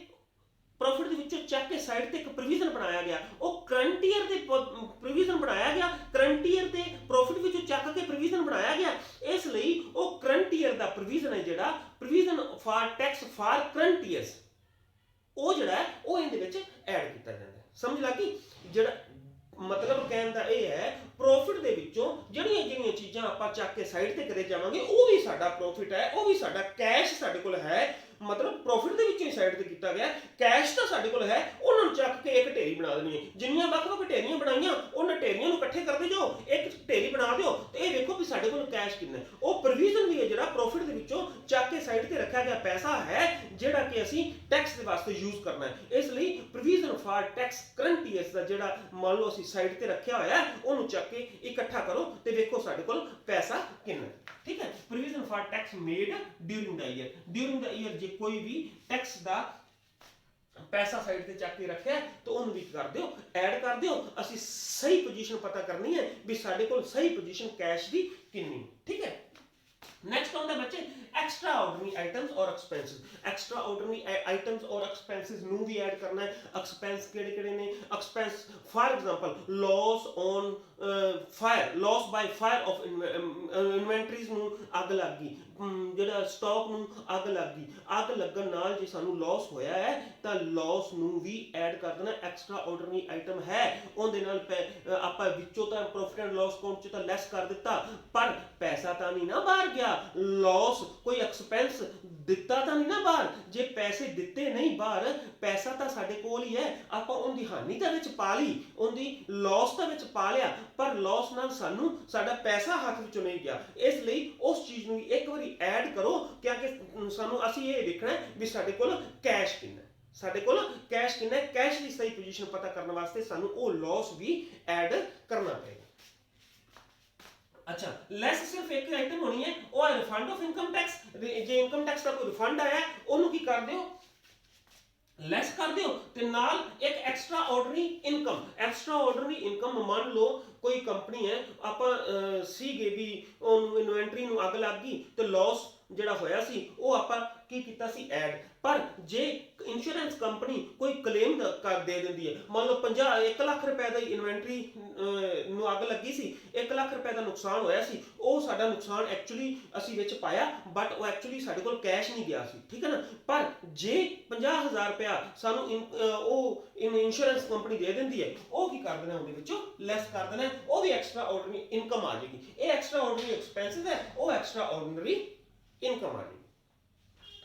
ਪ੍ਰੋਫਿਟ ਦੇ ਵਿੱਚੋਂ ਚੱਕ ਕੇ ਸਾਈਡ ਤੇ ਇੱਕ ਪ੍ਰੋਵੀਜ਼ਨ ਬਣਾਇਆ ਗਿਆ, ਉਹ ਕਰੰਟ ਈਅਰ ਦੇ ਪ੍ਰੋਵੀਜ਼ਨ ਬਣਾਇਆ ਗਿਆ, ਕਰੰਟ ਈਅਰ ਦੇ ਪ੍ਰੋਫਿਟ ਵਿੱਚੋਂ ਚੱਕ ਕੇ ਪ੍ਰੋਵੀਜ਼ਨ ਬਣਾਇਆ ਗਿਆ। ਇਸ ਲਈ ਉਹ ਕਰੰਟ ਈਅਰ ਦਾ ਪ੍ਰੋਵੀਜ਼ਨ ਹੈ ਜਿਹੜਾ provision for tax for current years, ਉਹ ਜਿਹੜਾ ਹੈ ਉਹ ਇਹਦੇ ਵਿੱਚ ਐਡ ਕੀਤਾ ਜਾਂਦਾ ਹੈ। ਸਮਝ ਲੱਗੀ? ਜਿਹੜਾ ਮਤਲਬ ਕਹਿਣ ਦਾ ਇਹ ਹੈ ਪ੍ਰੋਫਿਟ ਦੇ ਵਿੱਚੋਂ ਜਿਹੜੀਆਂ ਜਿਹੜੀਆਂ ਚੀਜ਼ਾਂ ਆਪਾਂ ਚੱਕ ਕੇ ਸਾਈਡ ਤੇ ਕਰੇ ਜਾਵਾਂਗੇ ਉਹ ਵੀ ਸਾਡਾ ਪ੍ਰੋਫਿਟ ਹੈ, ਉਹ ਵੀ ਸਾਡਾ ਕੈਸ਼ ਸਾਡੇ ਕੋਲ ਹੈ। ਮਤਲਬ ਪ੍ਰੋਫਿਟ ਦੇ ਵਿੱਚੋਂ ਹੀ ਸਾਈਡ ਤੇ ਕੀਤਾ ਗਿਆ, ਕੈਸ਼ ਤਾਂ ਸਾਡੇ ਕੋਲ ਹੈ, ਉਹਨਾਂ ਨੂੰ ਚੱਕ ਕੇ ਇੱਕ ਢੇਰੀ ਬਣਾ ਦੇਣੀ ਹੈ। ਜਿੰਨੀਆਂ ਵੱਖ-ਵੱਖ ਢੇਰੀਆਂ ਬਣਾਈਆਂ ਉਹਨਾਂ ਢੇਰੀਆਂ ਨੂੰ ਇਕੱਠੇ ਕਰਦੇ ਜਾਓ, ਇੱਕ ਢੇਰੀ ਬਣਾ ਦਿਓ ਤੇ ਇਹ ਵੇਖੋ ਵੀ ਸਾਡੇ ਕੋਲ ਕੈਸ਼ ਕਿੰਨਾ ਹੈ। ਉਹ ਪ੍ਰੋਵੀਜ਼ਨ ਵੀ ਹੈ ਜਿਹੜਾ ਪ੍ਰੋਫਿਟ ਦੇ ਵਿੱਚੋਂ ਚੱਕ ਕੇ ਸਾਈਡ ਤੇ ਰੱਖਿਆ ਗਿਆ ਪੈਸਾ ਹੈ ਜਿਹੜਾ ਕਿ ਅਸੀਂ ਟੈਕਸ ਦੇ ਵਾਸਤੇ ਯੂਜ਼ ਕਰਨਾ ਹੈ। ਇਸ ਲਈ provision for tax current years ਦਾ ਜਿਹੜਾ ਮੰਨ ਲਓ ਅਸੀਂ ਸਾਈਡ ਤੇ ਰੱਖਿਆ ਹੋਇਆ ਉਹਨੂੰ ਚੱਕ ਕੇ ਇਕੱਠਾ ਕਰੋ ਤੇ ਵੇਖੋ ਸਾਡੇ ਕੋਲ ਪੈਸਾ ਕਿੰਨਾ ਹੈ। ਠੀਕ ਹੈ, provision for tax made during the year. During the year ਜੇ ਕੋਈ ਵੀ ਟੈਕਸ ਦਾ ਪੈਸਾ ਸਾਈਡ ਤੇ ਚੱਕ ਕੇ ਰੱਖਿਆ ਤਾਂ ਉਹਨੂੰ ਵੀ ਕਰ ਦਿਓ, ਐਡ ਕਰ ਦਿਓ। ਅਸੀਂ ਸਹੀ ਪੋਜੀਸ਼ਨ ਪਤਾ ਕਰਨੀ ਹੈ ਵੀ ਸਾਡੇ ਕੋਲ ਸਹੀ ਪੋਜੀਸ਼ਨ ਕੈਸ਼ ਦੀ ਕਿੰਨੀ। ਠੀਕ ਹੈ, नेक्स्ट आउंदा बच्चे एक्स्ट्रा ऑर्डिनरी आइटम्स और एक्सपेंसेस। एक्स्ट्रा ऑर्डिनरी आइटम्स और एक्सपेंसेस नू भी ऐड करना है। एक्सपेंस केड़े केड़े ने? Expense for example loss on fire, loss by fire of inventories नू अग लग गई, ਜਿਹੜਾ ਸਟਾਕ ਨੂੰ ਅੱਗ ਲੱਗ ਗਈ, ਅੱਗ ਲੱਗਣ ਨਾਲ ਜੇ ਸਾਨੂੰ ਲਾਸ ਹੋਇਆ ਹੈ ਤਾਂ ਲਾਸ ਨੂੰ ਵੀ ਐਡ ਕਰ ਦੇਣਾ। ਐਕਸਟਰਾ ਆਰਡੀਨਰੀ ਆਈਟਮ ਹੈ, ਉਹਦੇ ਨਾਲ ਆਪਾਂ ਵਿੱਚੋਂ ਤਾਂ ਪ੍ਰੋਫਿਟ ਐਂਡ ਲਾਸ ਅਕਾਊਂਟ 'ਚ ਤਾਂ ਲੈਸ ਕਰ ਦਿੱਤਾ, ਪਰ ਪੈਸਾ ਤਾਂ ਨਹੀਂ ਨਾ ਬਾਹਰ ਗਿਆ। ਲਾਸ ਕੋਈ ਐਕਸਪੈਂਸ ਦਿੱਤਾ ਤਾਂ ਨਹੀਂ ਨਾ ਬਾਹਰ। ਜੇ ਪੈਸੇ ਦਿੱਤੇ ਨਹੀਂ ਬਾਹਰ, ਪੈਸਾ ਤਾਂ ਸਾਡੇ ਕੋਲ ਹੀ ਹੈ, ਆਪਾਂ ਉਹਦੀ ਹਾਨੀ ਤਾਂ ਵਿੱਚ ਪਾ ਲਈ, ਉਹਦੀ ਲਾਸ ਤਾਂ ਵਿੱਚ ਪਾ ਲਿਆ, ਪਰ ਲਾਸ ਨਾਲ ਸਾਨੂੰ ਸਾਡਾ ਪੈਸਾ ਹੱਥ ਵਿੱਚੋਂ ਨਹੀਂ ਗਿਆ। ਇਸ ਲਈ ਉਸ ਚੀਜ਼ ਨੂੰ ਇੱਕ ਵਾਰੀ ਐਡ ਕਰੋ ਕਿਉਂਕਿ ਸਾਨੂੰ ਅਸੀਂ ਇਹ ਦੇਖਣਾ ਵੀ ਸਾਡੇ ਕੋਲ ਕੈਸ਼ ਕਿੰਨਾ, ਸਾਡੇ ਕੋਲ ਕੈਸ਼ ਕਿੰਨਾ ਹੈ। ਕੈਸ਼ ਦੀ ਸਹੀ ਪੋਜੀਸ਼ਨ ਪਤਾ ਕਰਨ ਵਾਸਤੇ ਸਾਨੂੰ ਉਹ ਲਾਸ ਵੀ ਐਡ ਕਰਨਾ ਪਏਗਾ। अच्छा, ਲੈਸ ਸਿਰਫ ਇੱਕ ਆਈਟਮ ਹੋਣੀ ਹੈ, ਉਹ ਹੈ ਰਿਫੰਡ ਆਫ ਇਨਕਮ ਟੈਕਸ। ਜੇ ਇਨਕਮ ਟੈਕਸ ਦਾ ਕੋਈ ਰਿਫੰਡ ਆਇਆ ਉਹਨੂੰ ਕੀ ਕਰ ਦਿਓ, ਲੈਸ ਕਰ ਦਿਓ ਤੇ ਨਾਲ ਇੱਕ extra ordinary income. Extra ordinary income ਮੰਨ ਲਓ ਕੋਈ ਕੰਪਨੀ ਹੈ, ਆਪਾਂ ਸੀਗੇ ਵੀ ਉਹਨੂੰ ਇਨਵੈਂਟਰੀ ਨੂੰ ਅੱਗ ਲੱਗ ਗਈ ਤੇ ਲਾਸ ਜਿਹੜਾ ਹੋਇਆ ਸੀ ਉਹ ਆਪਾਂ ਕੀ ਕੀਤਾ ਸੀ ਐਡ। ਪਰ ਜੇ ਇੰਸ਼ੋਰੈਂਸ ਕੰਪਨੀ ਕੋਈ ਕਲੇਮ ਕਰ ਦੇ ਦਿੰਦੀ ਹੈ, ਮੰਨ ਲਓ 1 ਲੱਖ ਰੁਪਏ ਦਾ ਇਨਵੈਂਟਰੀ ਨੂੰ ਅੱਗ ਲੱਗੀ ਸੀ, 1 ਲੱਖ ਰੁਪਏ ਦਾ ਨੁਕਸਾਨ ਹੋਇਆ ਸੀ, ਉਹ ਸਾਡਾ ਨੁਕਸਾਨ ਐਕਚੁਅਲੀ ਅਸੀਂ ਵਿੱਚ ਪਾਇਆ ਬਟ ਉਹ ਐਕਚੁਅਲੀ ਸਾਡੇ ਕੋਲ ਕੈਸ਼ ਨਹੀਂ ਗਿਆ ਸੀ। ਠੀਕ ਹੈ ਨਾ, ਪਰ ਜੇ 50,000 ਰੁਪਇਆ ਸਾਨੂੰ ਉਹ ਇੰਸ਼ੋਰੈਂਸ ਕੰਪਨੀ ਦੇ ਦਿੰਦੀ ਹੈ, ਉਹ ਕੀ ਕਰ ਦੇਣਾ ਉਹਦੇ ਵਿੱਚੋਂ ਲੈਸ ਕਰ ਦੇਣਾ, ਉਹ ਵੀ ਐਕਸਟਰਾ ਆਰਡੀਨਰੀ ਇਨਕਮ ਆ ਜਾਏਗੀ। ਇਹ ਐਕਸਟਰਾ ਆਰਡੀਨਰੀ ਐਕਸਪੈਂਸਿਸ ਹੈ, ਉਹ ਐਕਸਟਰਾ ਆਰਡੀਨਰੀ ਇਨਕਮ ਆ ਜਾਏਗੀ।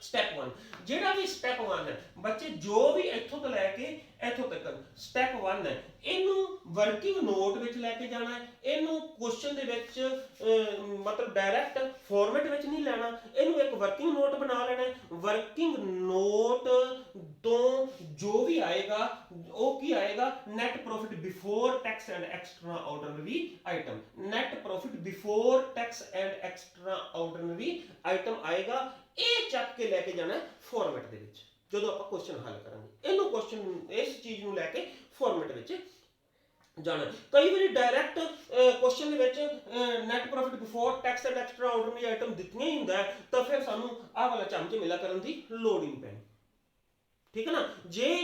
स्टेप 1 ਜਿਹੜਾ ਵੀ ਸਟੈਪ 1 ਹੈ ਬੱਚੇ, ਜੋ ਵੀ ਇੱਥੋਂ ਤੋਂ ਲੈ ਕੇ ਇੱਥੋਂ ਤੱਕ ਸਟੈਪ 1 ਹੈ, ਇਹਨੂੰ ਵਰਕਿੰਗ ਨੋਟ ਵਿੱਚ ਲੈ ਕੇ ਜਾਣਾ ਹੈ। ਇਹਨੂੰ ਕੁਐਸਚਨ ਦੇ ਵਿੱਚ ਮਤਲਬ ਡਾਇਰੈਕਟ ਫਾਰਮੈਟ ਵਿੱਚ ਨਹੀਂ ਲੈਣਾ, ਇਹਨੂੰ ਇੱਕ ਵਰਕਿੰਗ ਨੋਟ ਬਣਾ ਲੈਣਾ ਹੈ। ਵਰਕਿੰਗ ਨੋਟ ਤੋਂ ਜੋ ਵੀ ਆਏਗਾ ਉਹ ਕੀ ਆਏਗਾ, net profit before tax and extra ordinary item. Net profit before tax and extra ordinary item ਆਏਗਾ। ਇਹ ਚੱਕ ਕੇ ਲੈ ਕੇ ਜਾਣਾ ਫਾਰਮੈਟ ਦੇ ਵਿੱਚ ਜਦੋਂ ਆਪਾਂ ਕੁਐਸਚਨ ਹੱਲ ਕਰਾਂਗੇ। ਇਹਨੂੰ ਕੁਐਸਚਨ ਇਸ ਚੀਜ਼ ਨੂੰ ਲੈ ਕੇ ਫਾਰਮੈਟ ਵਿੱਚ ਜਾਣਾ। ਕਈ ਵਾਰੀ ਡਾਇਰੈਕਟ ਕੁਐਸਚਨ ਦੇ ਵਿੱਚ net profit before tax and extra ordinary item ਦਿੱਤੀਆਂ ਹੀ ਹੁੰਦਾ ਤਾਂ ਫਿਰ ਸਾਨੂੰ ਆਹ ਵਾਲਾ ਚਮਚ ਮਿਲਾ ਕਰਨ ਦੀ ਲੋੜ ਹੀ ਨਹੀਂ ਪੈਣੀ। ਠੀਕ ਹੈ ਨਾ, ਜੇ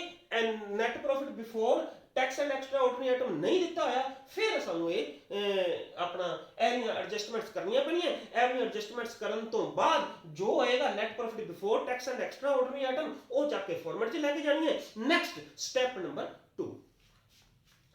net profit before tax and extraordinary item नहीं दिता होया फिर सानू ये अपना एरिया एडजस्टमेंट्स करनियां पैणियां। एरिया एडजस्टमेंट्स करन तो बाद जो आएगा net profit before tax and extraordinary item वो जाके फॉर्मेट च लेके जानी है। नेक्स्ट स्टेप नंबर 2,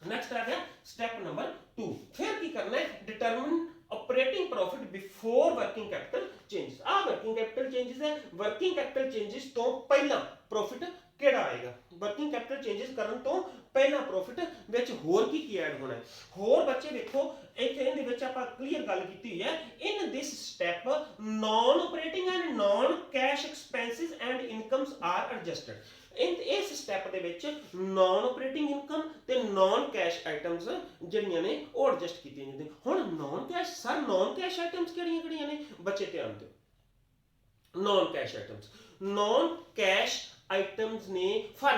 नेक्स्ट आ गया स्टेप नंबर 2। फिर की करना है, determine operating profit before working capital changes. आ वर्किंग कैपिटल चेंजेस है, वर्किंग कैपिटल चेंजेस तो पहला प्रॉफिट ਕਿਹੜਾ ਆਏਗਾ। ਵਰਕਿੰਗ ਕੈਪੀਟਲ ਚੇਂजेस ਕਰਨ ਤੋਂ ਪਹਿਲਾਂ ਪ੍ਰੋਫਿਟ ਵਿੱਚ ਹੋਰ ਕੀ ਐਡ ਹੋਣਾ ਹੈ। ਹੋਰ ਬੱਚੇ ਦੇਖੋ ਇੱਥੇ ਇਹਦੇ ਵਿੱਚ ਆਪਾਂ ਕਲੀਅਰ ਗੱਲ ਕੀਤੀ ਹੋਈ ਹੈ। In this step non operating and non cash expenses and income items are adjusted. ਇਸ ਸਟੈਪ ਦੇ ਵਿੱਚ ਨੌਨ ਆਪਰੇਟਿੰਗ ਇਨਕਮ ਤੇ ਨੌਨ ਕੈਸ਼ ਆਈਟਮਸ ਜਿਹੜੀਆਂ ਨੇ ਉਹ ਐਡਜਸਟ ਕੀਤੀਆਂ ਜਾਂਦੀਆਂ। ਹੁਣ non cash sir non cash items ਕਿਹੜੀਆਂ ਕਿਹੜੀਆਂ ਨੇ ਬੱਚੇ ਧਿਆਨ ਦਿਓ। ਨੌਨ ਕੈਸ਼ ਆਈਟਮਸ ਨੇ ਫॉर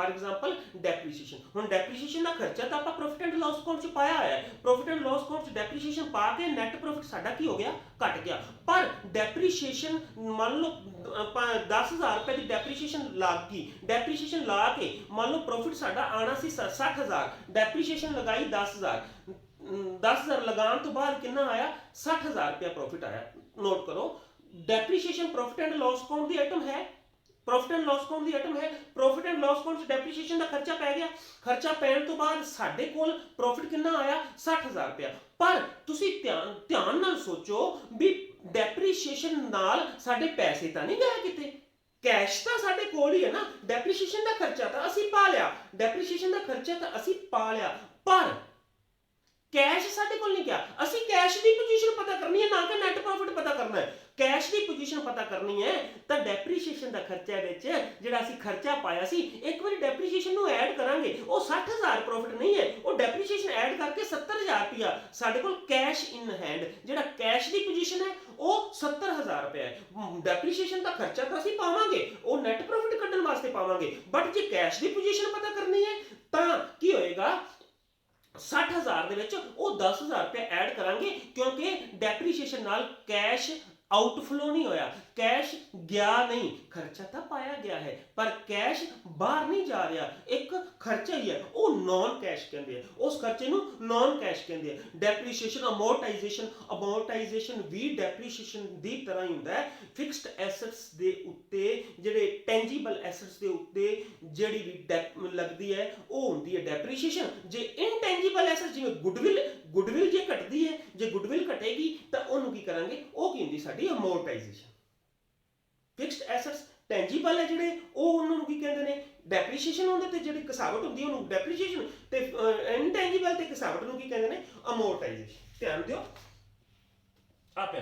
एग्जांपल डेप्रीशिएशन। ਹੁਣ डेप्रीशिएशन ਦਾ ਖਰਚਾ ਤਾਂ ਆਪਾਂ ਪ੍ਰੋਫਿਟ ਐਂਡ ਲਾਸ ਅਕਾਊਂਟ 'ਚ ਪਾਇਆ ਹੋਇਆ ਹੈ। ਪ੍ਰੋਫਿਟ ਐਂਡ ਲਾਸ ਅਕਾਊਂਟ 'ਚ डेप्रीशिएशन ਪਾ ਕੇ ਨੈਟ ਪ੍ਰੋਫਿਟ ਸਾਡਾ ਕੀ ਹੋ ਗਿਆ ਘਟ ਗਿਆ। ਪਰ डेप्रीशिएशन ਮੰਨ ਲਓ 10,000 रुपए ਦੀ डेप्रीशिएशन ਲੱਗ ਗਈ। डेप्रीशिएशन ਲਾ ਕੇ ਮੰਨ ਲਓ ਪ੍ਰੋਫਿਟ ਸਾਡਾ ਆਣਾ ਸੀ 60,000, डेप्रीशिएशन ਲਗਾਈ 10,000 ਲਗਾਉਣ ਤੋਂ ਬਾਅਦ ਕਿੰਨਾ ਆਇਆ 60,000 रुपया प्रॉफिट आया। नोट करो depreciation profit and loss account दी आइटम है। प्रॉफिट एंड लॉस अकाउंट दी आइटम है। प्रॉफिट एंड लॉस अकाउंट च डेप्रीशिएशन दा खर्चा पै गया। खर्चा पैण तो बाद साडे कोल प्रॉफिट कितना आया 60,000 रुपया। पर तुसी ध्यान नाल सोचो भी डेप्रीशिएशन नाल साडे पैसे तां नहीं गए किते। कैश ਤਾਂ ਸਾਡੇ ਕੋਲ ਹੀ ਹੈ ਨਾ। डेप्रीशिएशन ਦਾ ਖਰਚਾ ਤਾਂ ਅਸੀਂ ਪਾ ਲਿਆ। डेप्रीशिएशन ਦਾ ਖਰਚਾ ਤਾਂ ਅਸੀਂ ਪਾ ਲਿਆ ਪਰ कैश साडे कोल नहीं गया। ਅਸੀਂ कैश ਦੀ पोजीशन पता करनी है ना कि नेट प्रॉफिट पता करना है। कैश ਦੀ पोजीशन पता करनी है ਤਾਂ डेप्रीशिएशन ਦਾ ਖਰਚਾ ਵਿੱਚ ਜਿਹੜਾ ਅਸੀਂ ਖਰਚਾ ਪਾਇਆ ਸੀ ਇੱਕ ਵਾਰੀ डेप्रीशिएशन ਨੂੰ ਐਡ ਕਰਾਂਗੇ ਉਹ 60,000 ਪ੍ਰੋਫਿਟ ਨਹੀਂ ਹੈ। ਉਹ डेप्रीशिएशन ਐਡ ਕਰਕੇ 70,000 ਰੁਪਇਆ ਸਾਡੇ ਕੋਲ ਕੈਸ਼ ਇਨ ਹੈਂਡ ਜਿਹੜਾ ਕੈਸ਼ ਦੀ पोजीशन ਹੈ ਉਹ 70,000 ਰੁਪਏ ਹੈ। डेप्रीशिएशन ਦਾ ਖਰਚਾ ਤਾਂ ਅਸੀਂ ਪਾਵਾਂਗੇ ਉਹ ਨੈਟ ਪ੍ਰੋਫਿਟ ਕੱਢਣ ਵਾਸਤੇ ਪਾਵਾਂਗੇ ਬਟ ਜੇ ਕੈਸ਼ ਦੀ पोजीशन पता करनी है ਤਾਂ ਕੀ ਹੋਏਗਾ 60,000 ਦੇ ਵਿੱਚ ਉਹ 10,000 ਰੁਪਏ ਐਡ ਕਰਾਂਗੇ ਕਿਉਂਕਿ डेप्रीशिएशन ਨਾਲ ਕੈਸ਼ आउटफ्लो नहीं होया। कैश गया नहीं। खर्चा तो पाया गया है पर कैश बाहर नहीं जा रहा। एक खर्चा ही है वो नॉन कैश कहते हैं। उस खर्चे नूं नॉन कैश कहते हैं। डेप्रीशिएशन अमोर्टाइजेशन भी डेप्रीशिएशन दी तरह ही हुंदा है। फिक्स्ड एसेट्स दे उत्ते जिहड़े टेंजीबल एसेट्स दे उत्ते जिहड़ी भी लगदी है वो हुंदी है डेप्रीशिएशन। जे इनटेंजीबल एसेट्स जिवें गुडविल जे घटदी है जे गुडविल घटेगी तो उहनूं की करांगे वो की हुंदी साडी अमोर्टाइजेशन। फिक्स्ड एसेट्स टेंजीबल है जिहड़े ਉਹ ਉਹਨਾਂ ਨੂੰ ਕੀ ਕਹਿੰਦੇ ਨੇ डेप्रीशिएशन ਹੁੰਦੇ ਤੇ ਜਿਹੜੀ ਕਸਾਵਟ ਹੁੰਦੀ ਉਹਨੂੰ डेप्रीशिएशन ਤੇ ਇਨਟੈਂਜੀਬਲ ਤੇ ਕਸਾਵਟ ਨੂੰ ਕੀ ਕਹਿੰਦੇ ਨੇ ਅਮੋਰਟਾਈजेशन। ਧਿਆਨ ਦਿਓ ਆਪੇ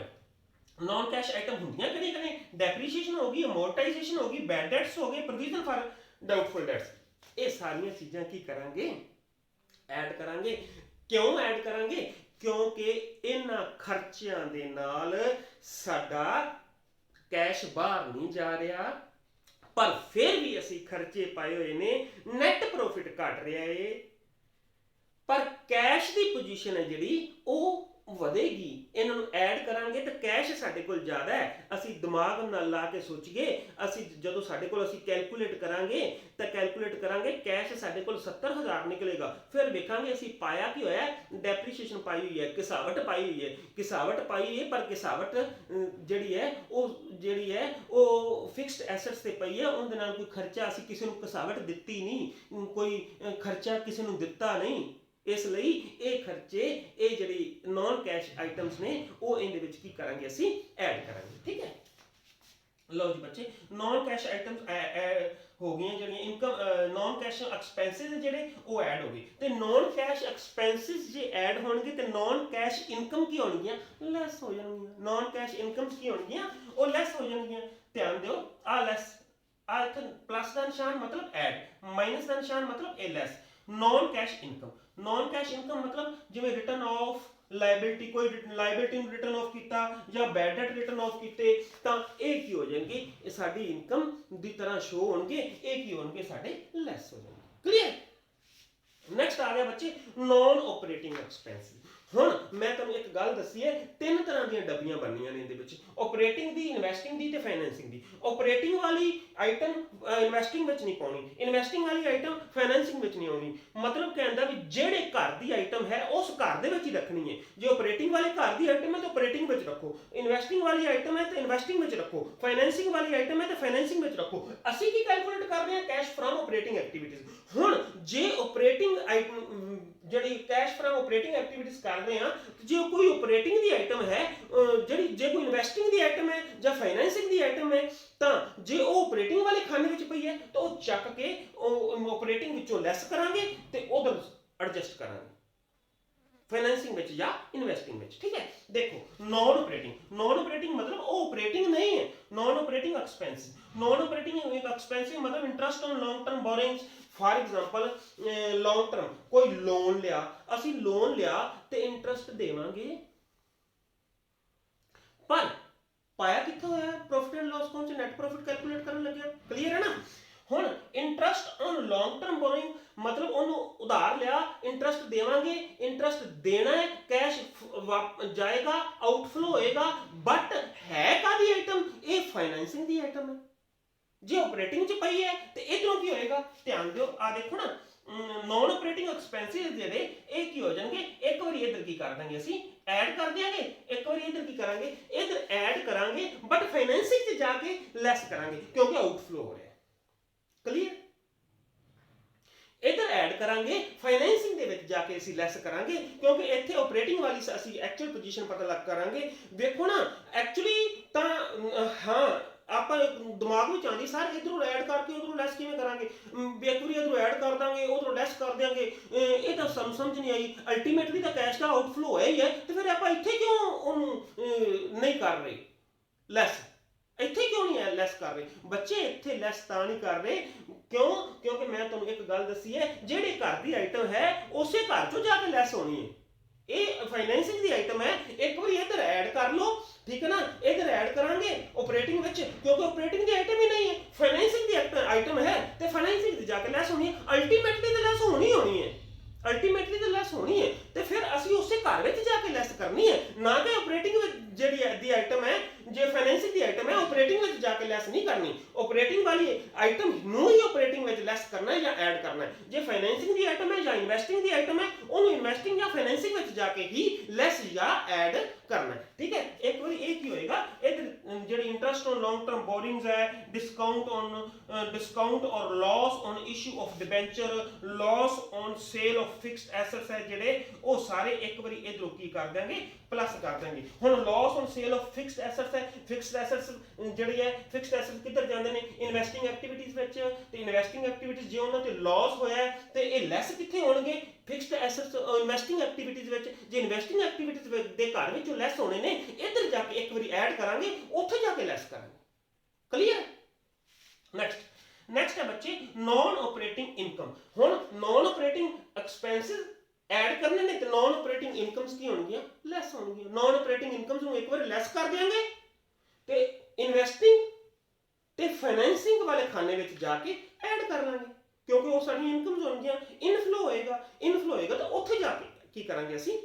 नॉन कैश आइटम ਹੁੰਦੀਆਂ ਕਿਹੜੀਆਂ ਕਿਹੜੀਆਂ डेप्रीशिएशन ਹੋ ਗਈ अमोर्टाइजेशन ਹੋ ਗਈ बैड डेट्स हो गए प्रोविजन फॉर डाउटफुल डेट्स। ਇਹ ਸਾਰੀਆਂ ਚੀਜ਼ਾਂ ਕੀ ਕਰਾਂਗੇ ਐਡ ਕਰਾਂਗੇ। ਕਿਉਂ ਐਡ ਕਰਾਂਗੇ ਕਿਉਂਕਿ ਇਹਨਾਂ ਖਰਚਿਆਂ ਦੇ ਨਾਲ ਸਾਡਾ कैश बाहर नहीं जा रहा पर फिर भी असी खर्चे पाए हुए ने नैट प्रॉफिट घट रहा है पर कैश की पोजीशन है जिहड़ी वो ਵਧੇਗੀ। ਇਹਨਾਂ ਨੂੰ ਐਡ ਕਰਾਂਗੇ ਤਾਂ ਕੈਸ਼ ਸਾਡੇ ਕੋਲ ਜ਼ਿਆਦਾ ਹੈ। ਅਸੀਂ ਦਿਮਾਗ ਨਾਲ ਲਾ ਕੇ ਸੋਚੀਏ ਅਸੀਂ ਜਦੋਂ ਸਾਡੇ ਕੋਲ ਅਸੀਂ ਕੈਲਕੂਲੇਟ ਕਰਾਂਗੇ ਤਾਂ ਕੈਲਕੂਲੇਟ ਕਰਾਂਗੇ ਕੈਸ਼ ਸਾਡੇ ਕੋਲ 70,000 ਨਿਕਲੇਗਾ। ਫਿਰ ਵੇਖਾਂਗੇ ਅਸੀਂ ਪਾਇਆ ਕੀ ਹੋਇਆ डेप्रीशिएशन ਪਾਈ ਹੋਈ ਹੈ ਕਿਸਾਵਟ ਪਾਈ ਹੋਈ ਹੈ ਪਰ ਕਿਸਾਵਟ ਜਿਹੜੀ ਹੈ ਉਹ ਫਿਕਸਡ ਐਸੈਟਸ ਤੇ ਪਈ ਹੈ। ਉਹਦੇ ਨਾਲ ਕੋਈ ਖਰਚਾ ਅਸੀਂ ਕਿਸੇ ਨੂੰ ਕਿਸਾਵਟ ਦਿੱਤੀ ਨਹੀਂ ਕੋਈ ਖਰਚਾ ਕਿਸੇ ਨੂੰ ਦਿੱਤਾ ਨਹੀਂ। ਇਸ ਲਈ ਇਹ ਖਰਚੇ ਇਹ ਜਿਹੜੀ ਨੌਨ ਕੈਸ਼ ਆਈਟਮਸ ਨੇ ਉਹ ਇਹਦੇ ਵਿੱਚ ਕੀ ਕਰਾਂਗੇ ਅਸੀਂ ਐਡ ਕਰਾਂਗੇ। ਠੀਕ ਹੈ ਲਓ ਜੀ ਬੱਚੇ ਨੌਨ ਕੈਸ਼ ਆਈਟਮਸ ਹੋ ਗਈਆਂ ਜਿਹੜੀਆਂ ਇਨਕਮ ਨੌਨ ਕੈਸ਼ ਐਕਸਪੈਂਸਿਸ ਜਿਹੜੇ ਉਹ ਐਡ ਹੋ ਗਏ ਤੇ ਨੌਨ ਕੈਸ਼ ਐਕਸਪੈਂਸਿਸ ਜੇ ਐਡ ਹੋਣਗੇ ਤੇ ਨੌਨ ਕੈਸ਼ ਇਨਕਮ ਕੀ ਹੋਣਗੀਆਂ ਲੈਸ ਹੋ ਜਾਣਗੀਆਂ। ਨੌਨ ਕੈਸ਼ ਇਨਕਮਸ ਕੀ ਹੋਣਗੀਆਂ ਉਹ ਲੈਸ ਹੋ ਜਾਣਗੀਆਂ। ਧਿਆਨ ਦਿਓ ਆ ਲੈਸ ਆ ਇੱਥੇ ਪਲੱਸ ਦਾ ਨਿਸ਼ਾਨ ਮਤਲਬ ਐਡ ਮਾਈਨਸ ਦਾ ਨਿਸ਼ਾਨ ਮਤਲਬ ਇਹ ਲੈਸ। नॉन कैश इनकम मतलब जिवें रिटर्न ऑफ लाइबिलिटी कोई लाइबिलिटी ਨੂੰ ਰਿਟਰਨ ਆਫ ਕੀਤਾ ਜਾਂ ਬੈਡ ਡੈਟ ਰਿਟਰਨ ਆਫ ਕੀਤੇ ਤਾਂ ਇਹ ਕੀ ਹੋ ਜਾਣਗੇ ਇਹ ਸਾਡੀ ਇਨਕਮ ਦੀ ਤਰ੍ਹਾਂ ਸ਼ੋ ਹੋਣਗੇ। ਇਹ ਕੀ ਹੋਣਗੇ ਸਾਡੇ ਲੈਸ ਹੋ ਜਾਣਗੇ। ਕਲੀਅਰ। ਨੈਕਸਟ ਆ ਗਿਆ ਬੱਚੇ ਨੌਨ ਆਪਰੇਟਿੰਗ ਐਕਸਪੈਂਸਿਸ। ਹੁਣ ਮੈਂ ਤੁਹਾਨੂੰ ਇੱਕ ਗੱਲ ਦੱਸੀ ਹੈ ਤਿੰਨ ਤਰ੍ਹਾਂ ਦੀਆਂ ਡੱਬੀਆਂ ਬਣਨੀਆਂ ਨੇ ਇਹਦੇ ਵਿੱਚ ਆਪਰੇਟਿੰਗ ਦੀ ਇਨਵੈਸਟਿੰਗ ਦੀ ਤੇ ਫਾਈਨੈਂਸਿੰਗ ਦੀ। ਆਪਰੇਟਿੰਗ ਵਾਲੀ ਆਈਟਮ ਇਨਵੈਸਟਿੰਗ ਵਿੱਚ ਨਹੀਂ ਪਾਉਣੀ ਇਨਵੈਸਟਿੰਗ ਵਾਲੀ ਆਈਟਮ ਫਾਈਨੈਂਸਿੰਗ ਵਿੱਚ ਨਹੀਂ ਆਉਣੀ। ਮਤਲਬ ਕਹਿੰਦਾ ਵੀ ਜਿਹੜੇ ਘਰ ਦੀ ਆਈਟਮ ਹੈ ਉਸ ਘਰ ਦੇ ਵਿੱਚ ਹੀ ਰੱਖਣੀ ਹੈ। ਜੇ ਆਪਰੇਟਿੰਗ ਵਾਲੇ ਘਰ ਦੀ ਆਈਟਮ ਹੈ ਤਾਂ ਆਪਰੇਟਿੰਗ ਵਿੱਚ ਰੱਖੋ ਇਨਵੈਸਟਿੰਗ ਵਾਲੀ ਆਈਟਮ ਹੈ ਤਾਂ ਇਨਵੈਸਟਿੰਗ ਵਿੱਚ ਰੱਖੋ ਫਾਈਨੈਂਸਿੰਗ ਵਾਲੀ ਆਈਟਮ ਹੈ ਤਾਂ ਫਾਈਨੈਂਸਿੰਗ ਵਿੱਚ ਰੱਖੋ। ਅਸੀਂ ਕੀ ਕੈਲਕੂਲੇਟ ਕਰ ਰਹੇ ਹਾਂ ਕੈਸ਼ ਫਰਮ ਆਪਰੇਟਿੰਗ ਐਕਟੀਵਿਟੀਜ਼। ਹੁਣ ਜੇ ਆਪਰੇਟਿੰਗ ਆਈਟਮ ਜਿਹੜੀ ਕੈਸ਼ ਫਰਮ ਆਪਰੇਟਿੰਗ ਐਕਟੀਵਿਟੀਜ਼ ਕਰ ਰਹੇ ਹਾਂ ਜੇ ਕੋਈ ਆਪਰੇਟਿੰਗ ਦੀ ਆਈਟਮ ਹੈ ਜਿਹੜੀ ਜੇ ਕੋਈ ਇਨਵੈਸਟਿੰਗ ਦੀ ਆਈਟਮ ਹੈ ਜਾਂ ਫਾਈਨੈਂਸਿੰਗ ਦੀ ਆਈਟਮ ਹੈ ਤਾਂ ਜੇ ਉਹ ਆਪਰੇਟਿੰਗ ਵਾਲੇ ਖਾਨੇ ਵਿੱਚ ਪਈ ਹੈ ਤਾਂ ਉਹ ਚੱਕ ਕੇ ਉਹ ਆਪਰੇਟਿੰਗ ਵਿੱਚੋਂ ਲੈਸ ਕਰਾਂਗੇ ਤੇ ਉਧਰ ਐਡਜਸਟ ਕਰਾਂਗੇ। फाइनेंसिंग में या इन्वेस्टिंग में, ठीक है। देखो नॉन ऑपरेटिंग मतलब वो ऑपरेटिंग नहीं है, नॉन ऑपरेटिंग एक्सपेंसिव मतलब interest on long term borrowings. For example long term कोई लोन लिया, ਅਸੀਂ लोन लिया ਤੇ इंटरेस्ट देवांगे, पर पाया कित्थे होया, प्रॉफिट एंड लॉस अकाउंट च नेट प्रॉफिट कैलकुलेट करन लगे। क्लियर है ना। ਹੁਣ interest on long term borrowing मतलब ਉਹਨੂੰ ਉਧਾਰ ਲਿਆ, इंटरेस्ट देवांगे, इंटरेस्ट देना है, कैश जाएगा, आउटफ्लो होएगा, बट है कादी आइटम, ये फाइनेंसिंग दी आइटम है। जे ऑपरेटिंग च पई है ते इधरों की होएगा, ध्यान दियो आ देखो ना, नॉन ऑपरेटिंग एक्सपेंसिस ਜਿਹੜੇ ਇਹ ਕੀ ਹੋ ਜਾਣਗੇ, ਇੱਕ ਵਾਰੀ ਇਧਰ ਕੀ ਕਰ ਦਾਂਗੇ ਅਸੀਂ ਐਡ ਕਰ ਦਿਆਂਗੇ, ਇੱਕ ਵਾਰੀ ਇਧਰ ਕੀ ਕਰਾਂਗੇ, ਇਧਰ ਐਡ ਕਰਾਂਗੇ, ਬਟ ਫਾਈਨੈਂਸਿੰਗ 'ਚ ਜਾ ਕੇ ਲੈਸ ਕਰਾਂਗੇ ਕਿਉਂਕਿ ਆਊਟਫਲੋ ਹੋ ਰਿਹਾ। क्लियर, इधर ऐड करांगे, फाइनेंसिंग दे विच जाके असीं लैस करांगे क्योंकि इत्थे ऑपरेटिंग वाली असीं एक्चुअल पोजीशन पता लग करांगे। देखो ना एक्चुअली तां हाँ ਆਪਾਂ ਦਿਮਾਗ ਵਿੱਚ ਆਉਂਦੀ ਸਰ ਇਧਰੋਂ ਐਡ ਕਰਕੇ ਉਧਰੋਂ ਲੈਸ ਕਿਵੇਂ ਕਰਾਂਗੇ, ਬੇਕਰੀ ਇਧਰੋਂ ਐਡ ਕਰ ਦਾਂਗੇ ਉਧਰੋਂ ਲੈਸ ਕਰ ਦਿਆਂਗੇ, ਇਹ ਤਾਂ ਸਮਝ ਨਹੀਂ ਆਈ। ਅਲਟੀਮੇਟਲੀ ਤਾਂ ਕੈਸ਼ ਦਾ ਆਊਟਫਲੋ ਹੋਇਆ ਹੀ ਹੈ, ਤੇ ਫਿਰ ਆਪਾਂ ਇੱਥੇ ਕਿਉਂ ਉਹਨੂੰ ਨਹੀਂ ਕਰ ਰਹੇ ਲੈਸ, ਇੱਥੇ ਕਿਉਂ ਨਹੀਂ ਲੈਸ ਕਰ ਰਹੇ ਬੱਚੇ, ਇੱਥੇ ਲੈਸ ਤਾਂ ਨਹੀਂ ਕਰ ਰਹੇ ਕਿਉਂ, ਕਿਉਂਕਿ ਮੈਂ ਤੁਹਾਨੂੰ ਇੱਕ ਗੱਲ ਦੱਸੀ ਹੈ, ਜਿਹੜੇ ਘਰ ਦੀ ਆਈਟਮ ਹੈ ਉਸੇ ਘਰ ਚੋਂ ਜਾ ਕੇ ਲੈਸ ਹੋਣੀ ਹੈ। ਇਹ ਫਾਈਨੈਂਸਿੰਗ ਦੀ ਆਈਟਮ ਹੈ, ਇੱਕ ਵਾਰੀ ਇੱਧਰ ਐਡ ਕਰ ਲਓ, ठीक है ना, इधर ऐड करांगे ऑपरेटिंग विच क्योंकि ऑपरेटिंग दी आइटम ही नहीं है, फाइनेंसिंग दी आइटम है, ते फाइनेंसिंग दी जाके लेस होनी है, अल्टीमेटली ते लेस होनी है, अल्टीमेटली ते लेस होनी है, ते फिर ਅਸੀਂ ਉਸੇ ਘਰ ਵਿੱਚ ਜਾ ਕੇ ਲੈਸ ਕਰਨੀ ਹੈ, ਨਾ ਕਿ ਆਪਰੇਟਿੰਗ ਵਿੱਚ ਜਿਹੜੀ ਦੀ ਆਈਟਮ ਹੈ, ਜੇ ਫਾਈਨੈਂਸਿੰਗ ਦੀ ਆਈਟਮ ਹੈ ਆਪਰੇਟਿੰਗ ਵਿੱਚ ਜਾ ਕੇ ਲੈਸ ਨਹੀਂ ਕਰਨੀ, ਆਪਰੇਟਿੰਗ ਵਾਲੀ ਆਈਟਮ ਨੂੰ ਹੀ ਆਪਰੇਟਿੰਗ ਵਿੱਚ ਲੈਸ ਕਰਨਾ ਹੈ ਜਾਂ ਐਡ ਕਰਨਾ ਹੈ। ਜੇ ਫਾਈਨੈਂਸਿੰਗ ਦੀ ਆਈਟਮ ਹੈ ਜਾਂ ਇਨਵੈਸਟਿੰਗ ਦੀ ਆਈਟਮ ਹੈ, ਉਹਨੂੰ ਇਨਵੈਸਟਿੰਗ ਜਾਂ ਫਾਈਨੈਂਸਿੰਗ ਵਿੱਚ ਜਾ ਕੇ ਹੀ ਲੈਸ ਜਾਂ ਐਡ करना है, ठीक है। एक बार एक ही होएगा, इधर JD interest on long term borrowings है, डिस्काउंट और loss on issue of debenture, loss on sale of fixed assets है जेडे वो सारे एक बार इधरों की कर देंगे प्लस कर देंगे। हुण loss on sale of fixed assets है, फिक्स्ड एसेट्स जेडी है फिक्स्ड एसेट्स किधर जांदे ने इन्वेस्टिंग एक्टिविटीज विच, ते इन्वेस्टिंग एक्टिविटीज जे उन्हां ते लॉस होया है ते ये लैस कित्थे होणगे, फिक्स्ड एसेट्स इन्वेस्टिंग एक्टिविटीज विच। जे इन्वेस्टिंग एक्टिविटीज दे घर विच लैस होने ने, इधर जाके एक बारी ऐड करांगे, उत्थे जाके लैस करांगे। क्लियर। नेक्स्ट है बच्चे नॉन ऑपरेटिंग इनकम। हुण नॉन ऑपरेटिंग एक्सपेंसिस ऐड करने ने ते नॉन ऑपरेटिंग इनकम्स की होणगियां, लैस होणगियां। नॉन ऑपरेटिंग इनकम्स नूं एक बार लैस कर देंगे ते इन्वेस्टिंग ते फाइनेंसिंग वाले खाने विच जाके ऐड कर लांगे क्योंकि वो सारी इनकम्स होणगियां, इनफ्लो होएगा तो उत्थे जाके की करांगे असीं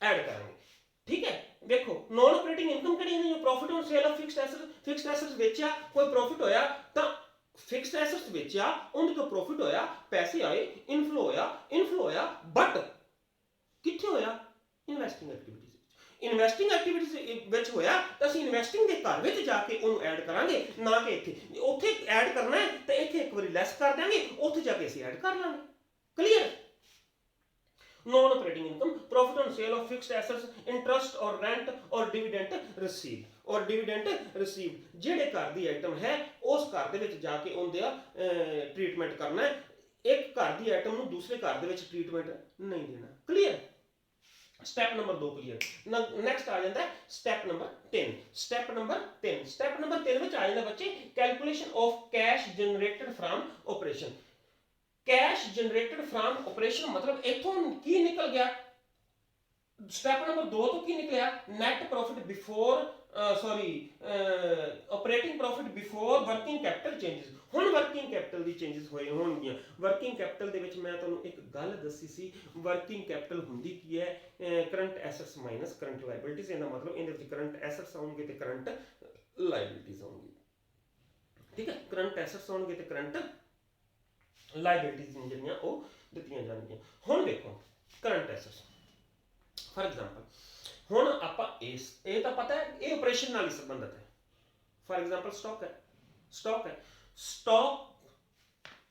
ऐड करांगे। ठीक है। देखो नॉन ऑपरेटिंग इनकम किहड़ी है, जो profit on sale of fixed assets बेचा, कोई प्रॉफिट होया तो फिक्स्ड एसेट्स बेचा, उनके तो प्रॉफिट होया, पैसे आए, इनफ्लो होया, बट कित्थे होया इन्वेस्टिंग एक्टिविटीज विच होया, तो असीं इन्वेस्टिंग दे घर विच जाके उहनूं ऐड करांगे, ना कि इत्थे उत्थे ऐड करना है तो इत्थे एक बारी लैस कर देंगे, उत्थे जाके असीं ऐड कर लांगे। Clear. Non operating income profit on sale of fixed assets, interest और रेंट और डिविडेंड रिसीव जेड़े घर दी आइटम है उस घर दे विच जाके उनदा ट्रीटमेंट करना है, एक घर दी आइटम नूं दूसरे घर दे विच ट्रीटमेंट नहीं देना। Clear. Step number 2 clear. Next आ जाता है स्टेप नंबर 10। स्टेप नंबर 10 विच आ जाता बच्चे calculation of cash generated from operation. Cash generated from operation मतलब इथों की निकल गया, स्टेप नंबर 2 तो की निकलिया net profit before operating profit before working capital changes. हुण वर्किंग कैपिटल दी चेंजेस होए होणगियां। वर्किंग कैपिटल दे विच मैं तुहानूं एक गल दस्सी सी, वर्किंग कैपिटल हुंदी की है current assets minus current liabilities. इहदा मतलब इहदे विच करंट एसेट्स आउणगे ते करंट लायबिलिटीज आउणगी। ठीक है। करंट एसेट्स आउणगे ते करंट लायबिलिटीज ਜਿਹੜੀਆਂ ਉਹ ਦਿੱਤੀਆਂ ਜਾਣਗੀਆਂ। ਹੁਣ ਦੇਖੋ ਕਰੰਟ ਐਸੈਟਸ ਫॉर एग्जांपल ਹੁਣ ਆਪਾਂ ਇਹ ਤਾਂ ਪਤਾ ਹੈ ਇਹ ਆਪਰੇਸ਼ਨ ਨਾਲ ਹੀ ਸੰਬੰਧਿਤ ਹੈ। ਫॉर एग्जांपल ਸਟਾਕ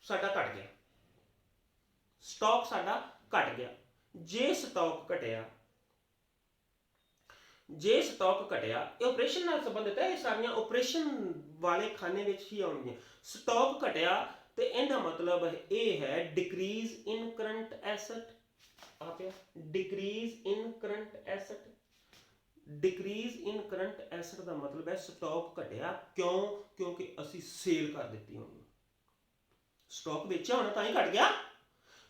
ਸਾਡਾ ਘਟ ਗਿਆ, ਜੇ ਸਟਾਕ ਘਟਿਆ ਇਹ ਆਪਰੇਸ਼ਨ ਨਾਲ ਸੰਬੰਧਿਤ ਹੈ। ਇਹ ਸਾਰੀਆਂ ਆਪਰੇਸ਼ਨ ਵਾਲੇ ਖਾਨੇ ਵਿੱਚ ਹੀ ਆਉਣਗੀਆਂ। ਸਟਾਕ ਘਟਿਆ ਤੇ ਇਹਦਾ ਮਤਲਬ ਇਹ ਹੈ ਡਿਕਰੀਜ਼ ਇਨ ਕਰੰਟ ਐਸੈਟ ਆ ਪਿਆ ਡਿਕਰੀਜ਼ ਇਨ ਕਰੰਟ ਐਸਟ। ਡਿਕਰੀਜ਼ ਇਨ ਕਰੰਟ ਐਸਟ ਦਾ ਮਤਲਬ ਹੈ ਸਟਾਕ ਘਟਿਆ, ਕਿਉਂ? ਕਿਉਂਕਿ ਅਸੀਂ ਸੇਲ ਕਰ ਦਿੱਤੀ ਹੋਣੀ। ਸਟਾਕ ਵੇਚਿਆ ਹੋਣਾ ਤਾਂ ਹੀ ਘਟ ਗਿਆ।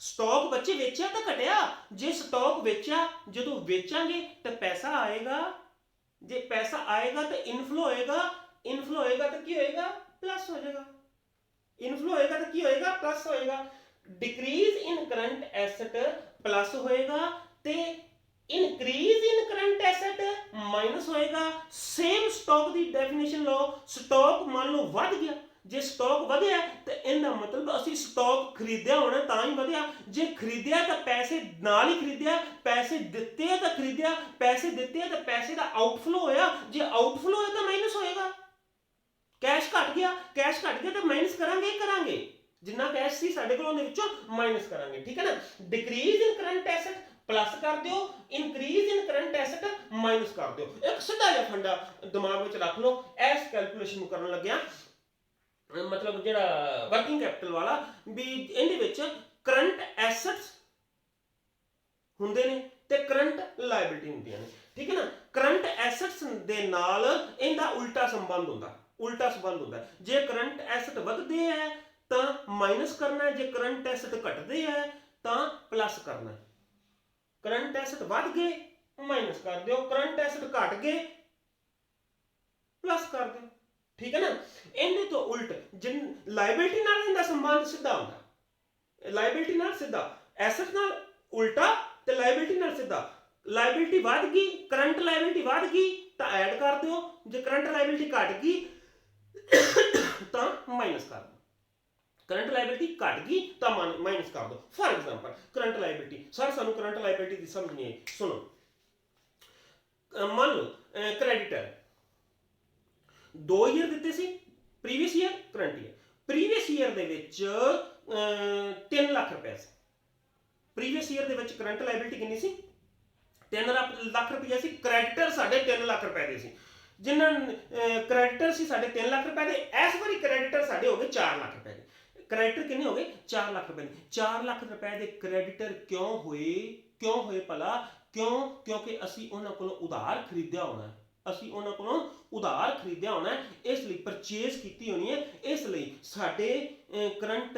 ਸਟਾਕ ਬੱਚੇ ਵੇਚਿਆ ਤਾਂ ਘਟਿਆ। ਜੇ ਸਟਾਕ ਵੇਚਿਆ, ਜਦੋਂ ਵੇਚਾਂਗੇ ਤਾਂ ਪੈਸਾ ਆਏਗਾ। ਜੇ ਪੈਸਾ ਆਏਗਾ ਤਾਂ ਇਨਫਲੋ ਹੋਏਗਾ। ਇਨਫਲੋ ਹੋਏਗਾ ਤਾਂ ਕੀ ਹੋਏਗਾ? ਪਲੱਸ ਹੋ ਜਾਏਗਾ। ਇਨਫਲੋ ਹੋਏਗਾ ਤਾਂ ਕੀ ਹੋਏਗਾ? ਪਲੱਸ ਹੋਏਗਾ। ਡਿਕਰੀਜ਼ ਇਨ ਕਰੰਟ ਐਸਟ ਪਲੱਸ ਹੋਏਗਾ ਤੇ ਇਨਕਰੀਜ਼ ਇਨ ਕਰੰਟ ਐਸਟ ਮਾਈਨਸ ਹੋਏਗਾ। ਸੇਮ ਸਟਾਕ ਦੀ ਡੈਫੀਨੇਸ਼ਨ ਲਓ। ਸਟਾਕ ਮੰਨ ਲਓ ਵੱਧ ਗਿਆ। ਜੇ ਸਟਾਕ ਵਧਿਆ ਤਾਂ ਇਹਦਾ ਮਤਲਬ ਅਸੀਂ ਸਟਾਕ ਖਰੀਦਿਆ ਹੋਣਾ ਤਾਂ ਹੀ ਵਧਿਆ। ਜੇ ਖਰੀਦਿਆ ਤਾਂ ਪੈਸੇ ਨਾਲ ਹੀ ਖਰੀਦਿਆ, ਪੈਸੇ ਦਿੱਤੇ ਆ ਤਾਂ ਖਰੀਦਿਆ, ਪੈਸੇ ਦਿੱਤੇ ਆ ਤਾਂ ਪੈਸੇ ਦਾ ਆਊਟਫਲੋ ਹੋਇਆ। ਜੇ ਆਊਟਫਲੋ ਹੋਇਆ ਤਾਂ ਮਾਈਨਸ ਹੋਏਗਾ। ਕੈਸ਼ ਘਟ ਗਿਆ, ਕੈਸ਼ ਘਟ ਗਿਆ ਤਾਂ ਮਾਈਨਸ ਕਰਾਂਗੇ। ਜਿੰਨਾ ਕੈਸ਼ ਸੀ ਸਾਡੇ ਕੋਲ ਉਹਦੇ ਵਿੱਚੋਂ ਮਾਈਨਸ ਕਰਾਂਗੇ। ਠੀਕ ਹੈ ਨਾ। ਡਿਕਰੀਜ਼ ਇਨ ਕਰੰਟ ਐਸਟ ਪਲੱਸ ਕਰ ਦਿਓ, ਇਨਕਰੀਜ਼ ਇਨ ਕਰੰਟ ਐਸਟ ਮਾਈਨਸ ਕਰ ਦਿਓ। ਇੱਕ ਸਿੱਧਾ ਜਿਹਾ ਫੰਡਾ ਦਿਮਾਗ ਵਿੱਚ ਰੱਖ ਲਓ। ਇਸ ਕੈਲਕੂਲੇਸ਼ਨ ਨੂੰ ਕਰਨ ਲੱਗਿਆ, ਮਤਲਬ ਜਿਹੜਾ ਵਰਕਿੰਗ ਕੈਪੀਟਲ ਵਾਲਾ, ਵੀ ਇਹਦੇ ਵਿੱਚ ਕਰੰਟ ਐਸਟਸ ਹੁੰਦੇ ਨੇ ਤੇ ਕਰੰਟ ਲਾਇਬਿਲਿਟੀ ਹੁੰਦੀਆਂ ਨੇ। ਠੀਕ ਹੈ ਨਾ। ਕਰੰਟ ਐਸਟਸ ਦੇ ਨਾਲ ਇਹਦਾ ਉਲਟਾ ਸੰਬੰਧ ਹੁੰਦਾ। ਜੇ ਕਰੰਟ ਐਸਟ ਵਧਦੇ ਹੈ ਤਾਂ ਮਾਈਨਸ ਕਰਨਾ ਹੈ, ਜੇ ਕਰੰਟ ਐਸਟ ਘਟਦੇ ਹੈ ਤਾਂ ਪਲੱਸ ਕਰਨਾ ਹੈ। ਕਰੰਟ ਐਸਟ ਵੱਧ ਗਏ ਮਾਈਨਸ ਕਰ ਦਿਓ, ਕਰੰਟ ਐਸਟ ਘਟ ਗਏ ਪਲੱਸ ਕਰ ਦਿਓ। ਠੀਕ ਹੈ ਨਾ। ਇਹਦੇ ਤੋਂ ਉਲਟ ਲਾਇਬਿਲਿਟੀ ਨਾਲ ਇਹਦਾ ਸੰਬੰਧ ਸਿੱਧਾ ਹੁੰਦਾ। ਲਾਇਬਿਲਿਟੀ ਨਾਲ ਸਿੱਧਾ, ਐਸਟ ਨਾਲ ਉਲਟਾ ਤੇ ਲਾਇਬਿਲਿਟੀ ਨਾਲ ਸਿੱਧਾ। ਲਾਇਬਿਲਿਟੀ ਵੱਧ ਗਈ, ਕਰੰਟ ਲਾਇਬਿਲਿਟੀ ਵੱਧ ਗਈ ਤਾਂ ਐਡ ਕਰ ਦਿਓ, ਜੇ ਕਰੰਟ ਲਾਇਬਿਲਿਟੀ ਘਟ ਗਈ ਤਾਂ ਮਾਈਨਸ ਕਰ ਦਿਓ। ਕਰੰਟ ਲਾਇਬਿਲਿਟੀ ਘਟ ਗਈ ਤਾਂ ਮਾਈਨਸ ਕਰ ਦਿਓ। For example current liability. Sir ਸਾਨੂੰ ਕਰੰਟ ਲਾਇਬਿਲਿਟੀ ਦੀ ਸਮਝ ਨਹੀਂ ਆਈ। ਸੁਣੋ, ਮੰਨ ਲਓ ਕ੍ਰੈਡੀਟਰ 2 ਈਅਰ ਦਿੱਤੇ ਸੀ, previous year, current year. Previous year ਦੇ ਵਿੱਚ 3 ਲੱਖ ਰੁਪਏ ਸੀ। ਪ੍ਰੀਵੀਅਸ ਈਅਰ ਦੇ ਵਿੱਚ ਕਰੰਟ ਲਾਇਬਿਲਿਟੀ ਕਿੰਨੀ ਸੀ? 3 ਲੱਖ ਰੁਪਏ ਸੀ। ਕ੍ਰੈਡੀਟਰ ਸਾਡੇ 3 ਲੱਖ ਰੁਪਏ ਦੇ ਸੀ। ਜਿਨ੍ਹਾਂ ਕ੍ਰੈਡੀਟਰ ਸੀ ਸਾਡੇ 3 ਲੱਖ ਰੁਪਏ ਦੇ, ਇਸ ਵਾਰੀ ਕ੍ਰੈਡੀਟਰ ਸਾਡੇ ਹੋ ਗਏ 4 ਲੱਖ ਰੁਪਏ ਦੇ। ਕ੍ਰੈਡੀਟਰ ਕਿੰਨੇ ਹੋ ਗਏ? 4 ਲੱਖ ਰੁਪਏ ਦੇ। 4 ਲੱਖ ਰੁਪਏ ਦੇ ਕ੍ਰੈਡੀਟਰ ਕਿਉਂ ਹੋਏ ਭਲਾ? ਕਿਉਂਕਿ ਅਸੀਂ ਉਹਨਾਂ ਕੋਲੋਂ ਉਧਾਰ ਖਰੀਦਿਆ ਹੋਣਾ। ਇਸ ਲਈ ਪਰਚੇਜ਼ ਕੀਤੀ ਹੋਣੀ ਹੈ। ਇਸ ਲਈ ਸਾਡੇ ਕਰੰਟ